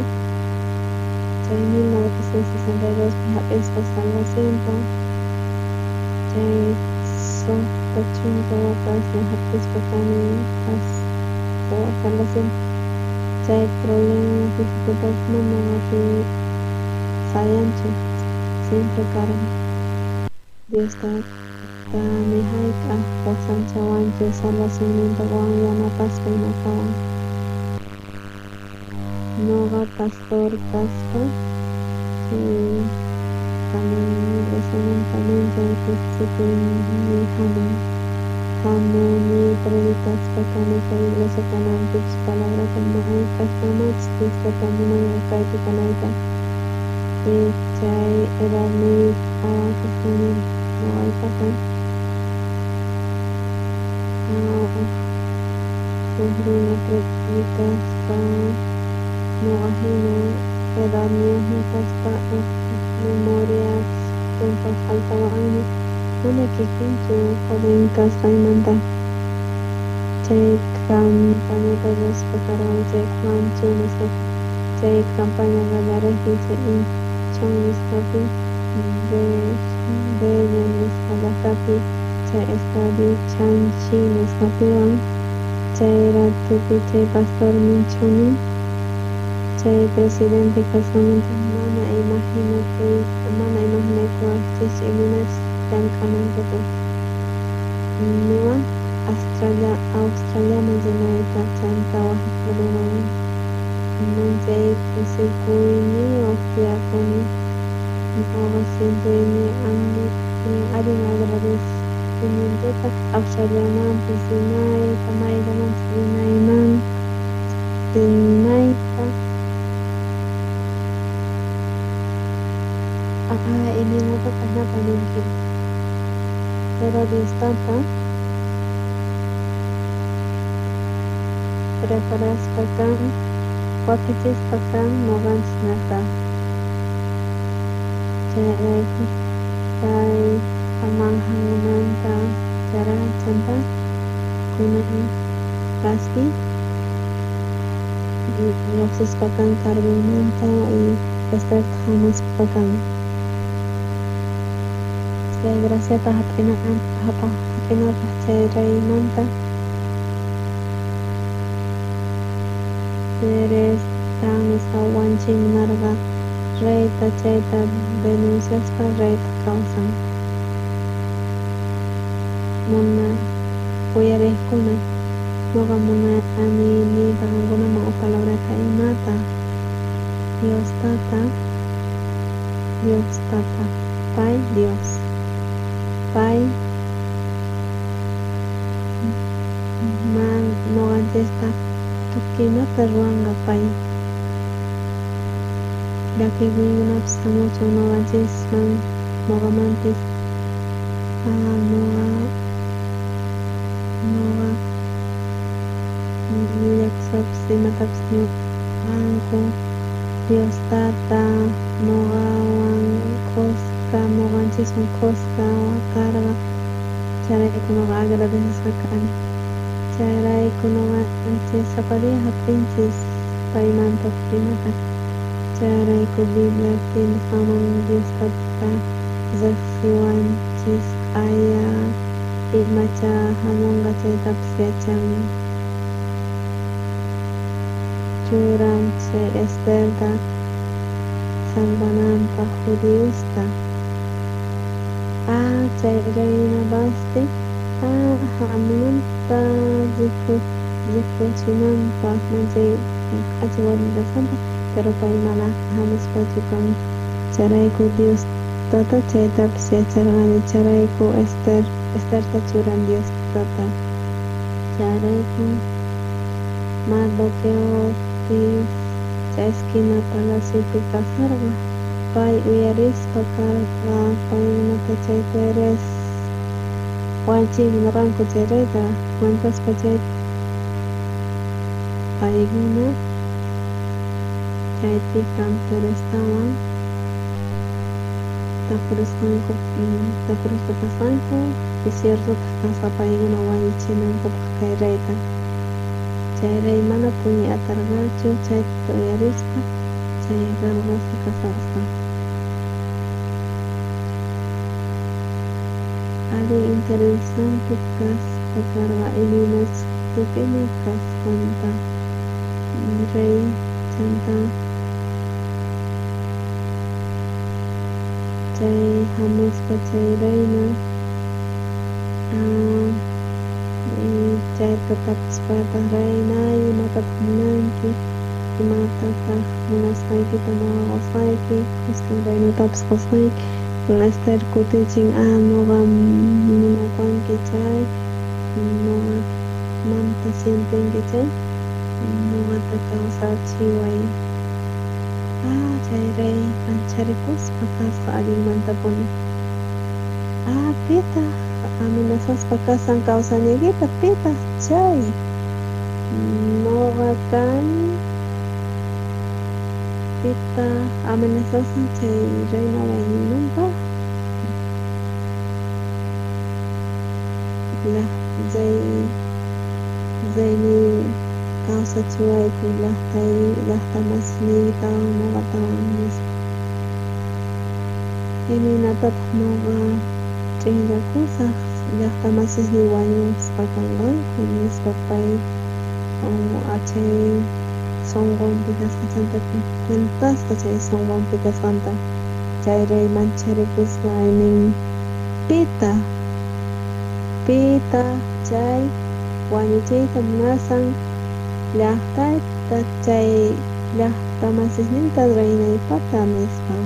chay 1962 pi hap'isqa salvacienta chay sumqta chunka watasqa hap'isqa kani salvacienta chay problema dificultadman ñuqapi sayanchu siempre karqa Diosta nihayta kawsanchawanchu salvacionnintawan yanapasqa imatawan ñuqa pastor kaspa kanan iglesiamantamanta participini hamun preditaspa kani kay iglesia kananpich palabrata mahay kastamach tiskata munani kaypi kanayta chay edad medik awanzasqani ñuqaypaqa runa predikaspa ñuqa hina edad ñuqmi kaspa memorias tumpas faltawanmi mana kikinchu joven kasqaymanta chay campañata Diospa karqani chay Juancho nisqa chay campaña gallarispi chay Chon nisqapi Bella nisqa llaqtapi chay estadio Chanchi nisqapiwan chay ratupi chay pastor Minchuni chay presidente kasqamanta mana imaginaykuwaqchich imanas llamk'anantaqa niwan Australiana llanayta chanta wahikurman manchay kusirkuymi upiakuni ñuqa simpremi allin agradecimientuta Australiamanpis rinayta mayllamanchis rinayta imanata kashnata ninki pero Diostata preparaspa kan wakichispa kan ñuqanchiknata chayrayku kay amanhanmanta chanta kunan kaspi lluqsispa kan Carmenmanta y Estherta hamuspa kan chay graciata hap'inapaq chayraymanta Teresta nisqa wanchik munarqa reyta chayta denunciaspa reyta kawsan muna uyariqkuna ñuqa munani niyta qankunaman upalabrata imata Diostata Pay Dios Pay ñuqanchikta tukuymanta ruwanqa pay llakikuykunapis hamuchun ñuqanchisman ñuqamanpis ñuqa llakisapis imatapis ñuqanku Diostata ñuqawan kusqa ñuqanchiswan kusqa karqa chayrayku ñuqa agradecesqa kani chayrayku ñuqanchis sapalliya hap'inchis paymanta tukuymanta chayrayku Bibliapi hamun Diostata riqsiwanchis q'aya imacha hamunqa chaytapis yachanmi churan chay Estherta salvananpaq judiosta chayraynamaspi hamunanta riqsichinanpaq manchay q'achi warmitasanpaq pero pay mana hamuspachu kan chayrayku Diostata chaytapis yacharqani chayrayku Estherta churan Diostata chayrayku Mardoqueopi chay esquina palaciopi kasarqa pay uyarispa karqa paykunata chay Pérez wanchik ñuqanku chayrayta wantaspa chay paykuna chaypi kan Terestawan tapurusqanku tapurusta pasanku desierto kasapayman wañuchinanku kay rayta chay ray mana puñuy atarqarchu chayta uyarispa chay galgosta kasarasqa ali interesante kaspa karqa Ilinas tukimi kasqanta ray chanta chay hamuspa chay rayna chayta tapuspataq raynay imatapaq munanki imatataq munasqaykita mawaqusqayki kuskun raynutapas qusqayki hasta kutichin nuqa munapanki chay nuqa manta sientinki chay nuqata kawsachiway chay ray mancharipuspa kasqa allinmantapuni pitaq amenazaspa kasan kawsaniykita pitaq chay nuqa kani pitaq amenazasan chay rayna wañuymantaq zayni kawsachiwayku llaqta masiynitawan nuqatawan nispa iminatataq nuqa ch'inllakusaq llaqta masisniy wañuspa kanqanku nispa pay chay sonqonpi kasqachanta cuentasqa chay sonqonpi kasqanta chay ray mancharipusqa nin pitaq chay wañuchiyta munasan llaqtayta chay llaqta masisninta raynaypata nispa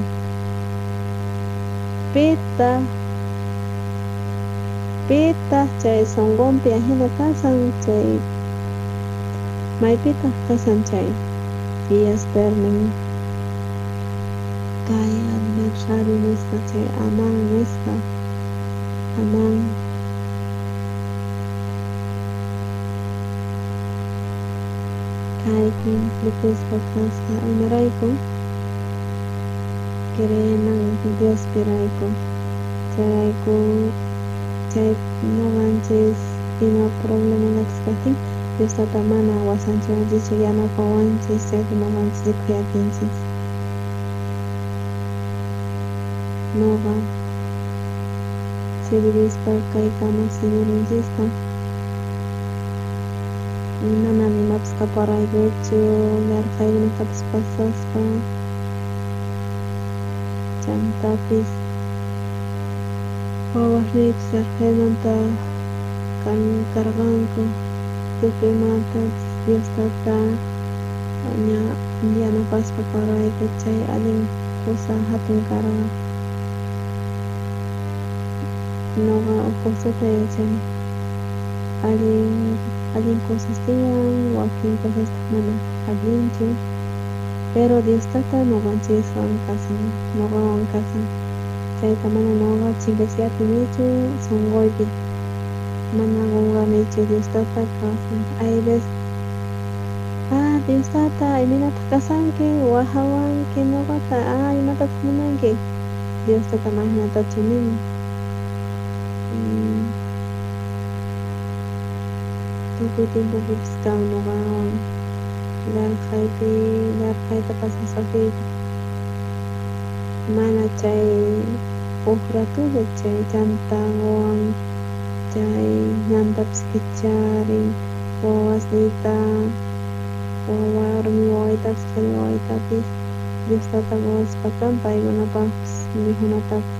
pitaq chay sonqonpi ajina kasan chay maypitaq kasan chay Díaz-Bernin kay adversary nisqa chay Amán nisqa Amán kaypi lupuspa kasqa imarayku creyenan Diospi rayku chayrayku chay nuqanchis ima problemalatas kaptin Diostata mana wasanchikwanchis yanapawanchis chayta nuqanchis rikuyatinchis nuqa sirvispa kay kama señorinchista mana nimapas qaparaykuchu yarqaymantapis pasaspa chantapis wawaqniypis yarqaymanta karqanku tukuymanta Diostata yanapaspa parayku chay allin kusa hatun karqa nuqa kusata yachani allin cosas tiyan wakin cosas mana allinchu pero Diostata nuqanchikwan kasan nuqawan kasan chayta mana nuqa chinqasiyatinichu sunquypi mana qunqanichu Diostata kasan hay veces Diostata imanata kasanki wahawanki nuqata imatataq munanki Diostata mahinatachu nini tukuy tiempopipis kan nuqawan larqayta pasasapiyta mana chay uqratulla chay chantawan chay ñantapis kicharin wawasniyta warmi wawaytapis churi wawaytapis Diostata wawaspa kan paykunapapas mijunatapas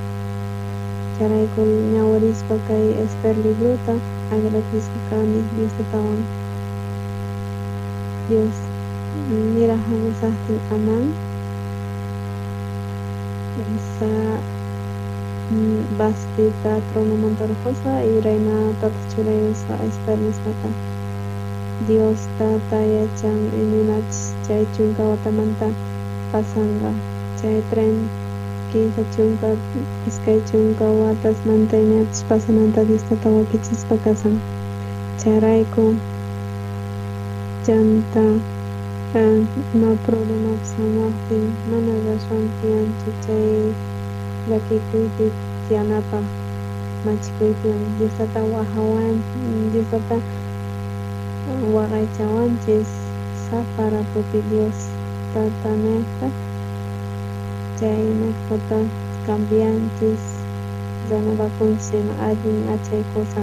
charayku ñawirispa kay Esther libruta agradezco kani Diostatawan Dios mira hamusaqtin Amán sa bastita tronomanta rojosa y reynatatas churayusqa Esther nisqata Diostata yachan ininachis chay chunka watamanta pasanqa chay tren quinta chunka iskay chunka watas mantañachis pasamanta Diostata wakichispa kasan charayku chanta ma problemapas hamaqtin mana qaswan tiyanchu chay llakikuypi tiyanapaq machikuypiwan Diostata wahawan Diostata waqaychawanchis saparapupi Diostata niqta chayna kuta cambianchis renovakunchis ima allin achaykusa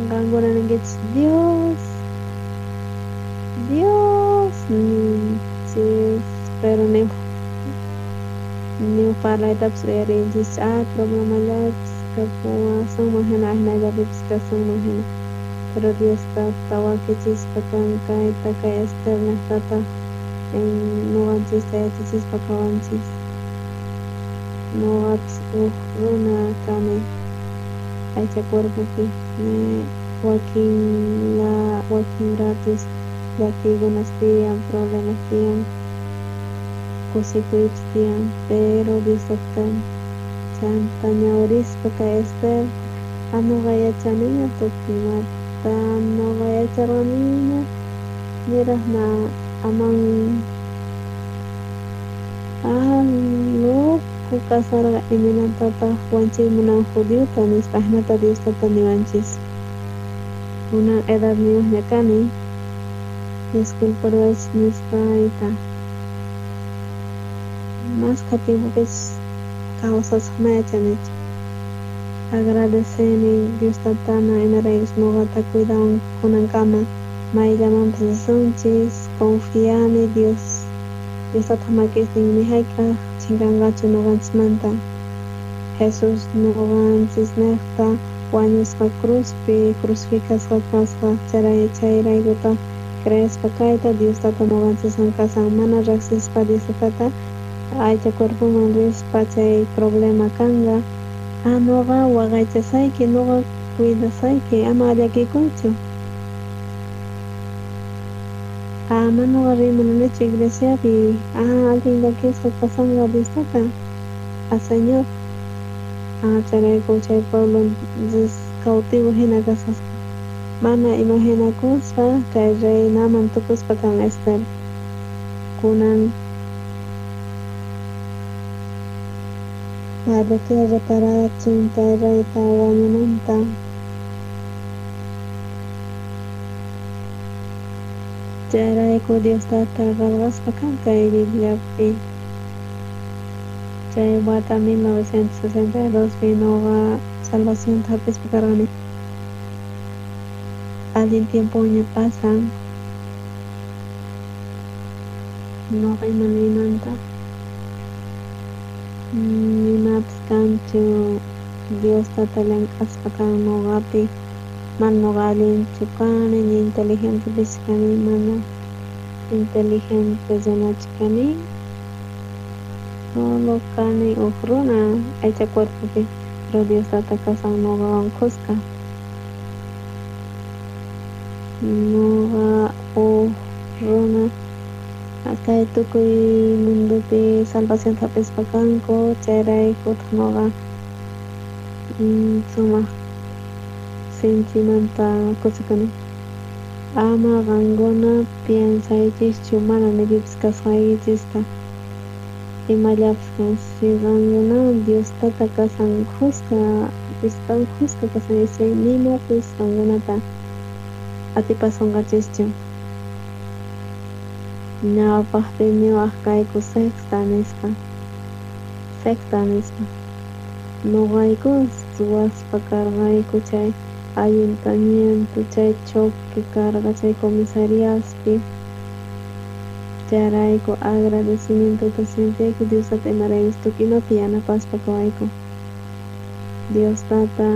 qankuna ninkichis Dios ninchis pero ni parlaytapas uyarinchis problemallapas kapuwasunman hina hinallapipis kasunman hina pero Diostata wakichispa kayta kay Esther niqtata nuqanchista yachachispa kawanchis nuqapas runa kani aycha cuerpopi wakin ratos llakikunas tiyan problemas tiyan kusikuypis tiyan pero Diostata chanta ñawirispa kay Esther nuqa yachaniña tukimata nuqa yacharqaniña niraqna aman loco kasarqa imantataq wanchiymunan judiota nispa hinata Diostata niwanchis kunan edad niwaqña kani disculparqach nispa ayta masqa tiempopis kawsasaqma yachanichu agradeceni Diostatana imaraykus nuqata cuidawan kunankama mayllamanpas risunchis confiani Diostata makisninmi hayk'aq chinkanqachu nuqanchikmanta Jesus nuqanchis niqta wañusqa cruzpi crucificasqa kasqa chayraykutaq creespa kayta Diostata nuqanchikwan kasan mana riqsispa Diostatata aycha cuerpoman rispa chay problema kanqa nuqa waqaychasayki nuqa cuidasayki ama llakikuychu ama nuqa rimunanichu iglesiapi alguien llakisqa kasanqa Diostata Señor chayrayku chay Pablo cautivo hina kasasqa mana imaginakuspa kay reynaman tukuspa kan Esther kunan para que reparachin kay reyta wañunanta chayrayku Diostata qalqaspa kan kay Bibliapi chay wata 1962pi nuqa salvacionta hapispa karqani allin tiempoña pasan nuqa imaymanta nimapas kanchu Diostata llank'aspa kan nuqapi mana nuqa allinchu kani ni inteligentepis kani mana inteligente runachu kani solo kani uq runa aycha cuerpopi pero Diostata kasan nuqawan qusqa nuqa uq runa kay tukuy mundupi salvación hapispa kanku chayraykutaq nuqa sumaq sinchimanta kusikuni ama qankuna piensaychischu mana nipipis kasqaykichista imallapas kansi qankuna Diostata kasan qusqa kasan isay nimapis qankunata atipasunqachischu ñawpaqpi niwaq kayku sexta nispa nuqaykus waspa karqayku chay ayuntamiento chay choque karqa chay comisariaspi chayrayku agradecimientota sintiyku Diostata imaraykus tukimapi yanapaspa kawayku Diostata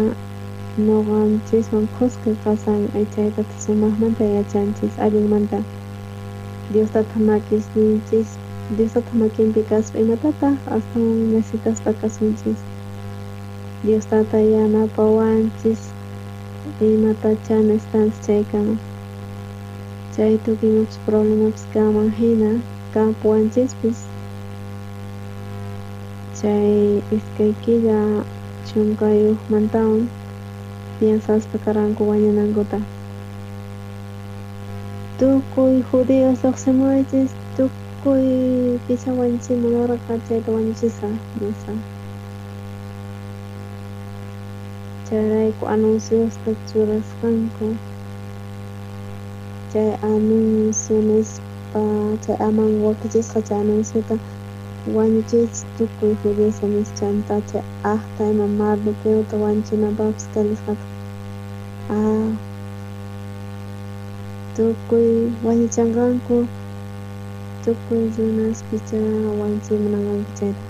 nuqanchiswan qusqa kasan aychaytata sumaqmanta yachanchis allinmanta Diostata makisninchis Diostata makinpi kaspa imatataq astawan necesitaspa kasunchis Diostata yanapawanchis imatacha necesitanchis chaykama chay tukimuchis problemapis kaman hina kapuwanchispis chay iskay killa chunkayuqmantawan piensaspa karqanku wañunankuta tukuy judíos lluqsimuchis tukuy picha wañuchimunarqa chayta wañuchisa nisqa. Chayrayku anunciusta churasqanku. Chay anuncio nispa chay aman wakichisqa chay anunciota wañuchich tukuy judiosta nischanta chay aqta ima Mardoqueota wañuchinapaqpas qillqasqa. Tukuy wañuchanqanku tukuy runas picha wañuchimunanqanku chayta.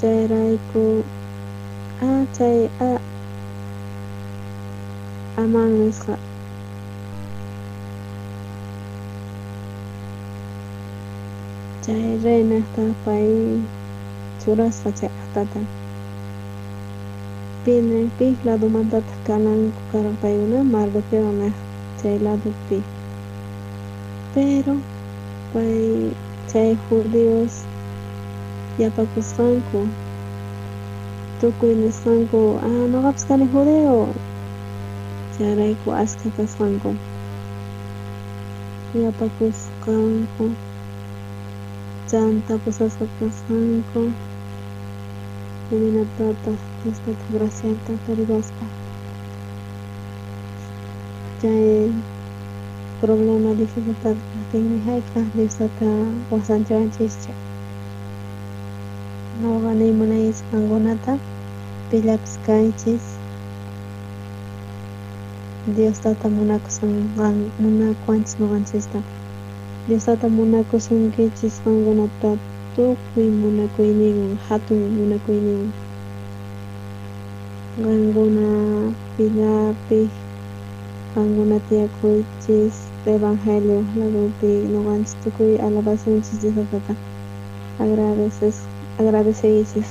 Chayrayku chay aman nisqa chay reynaqta pay churasqa chay aqtata. Pik ladumantataq kananku karaq paykuna Mardoqueo naq chay ladupi. Pero pay chay judíos yapakusqanku. Tukuy nisqanku nuqapas kani judío. Chayrayku ashkha kasqanku. Yapakusqanku. Chanta pusasqa kasqanku. Imanatata Diostata gracianta puribasqa. Chay problema dificultad kaqtinmi hayk'aq Diostata wasanchikwanchikcha. Nuqa nimunayisqankunata pillapis kaychis. Diostata munakuanchis nuqanchista. Diostata munakusunkichis qankunata tukuy munakuyninwan hatun munakuyninwan. Qankuna pillapi qankuna tiyakuychis evangelio ladupi nuqanchis tukuy alabasunchis Diostata agradecichis.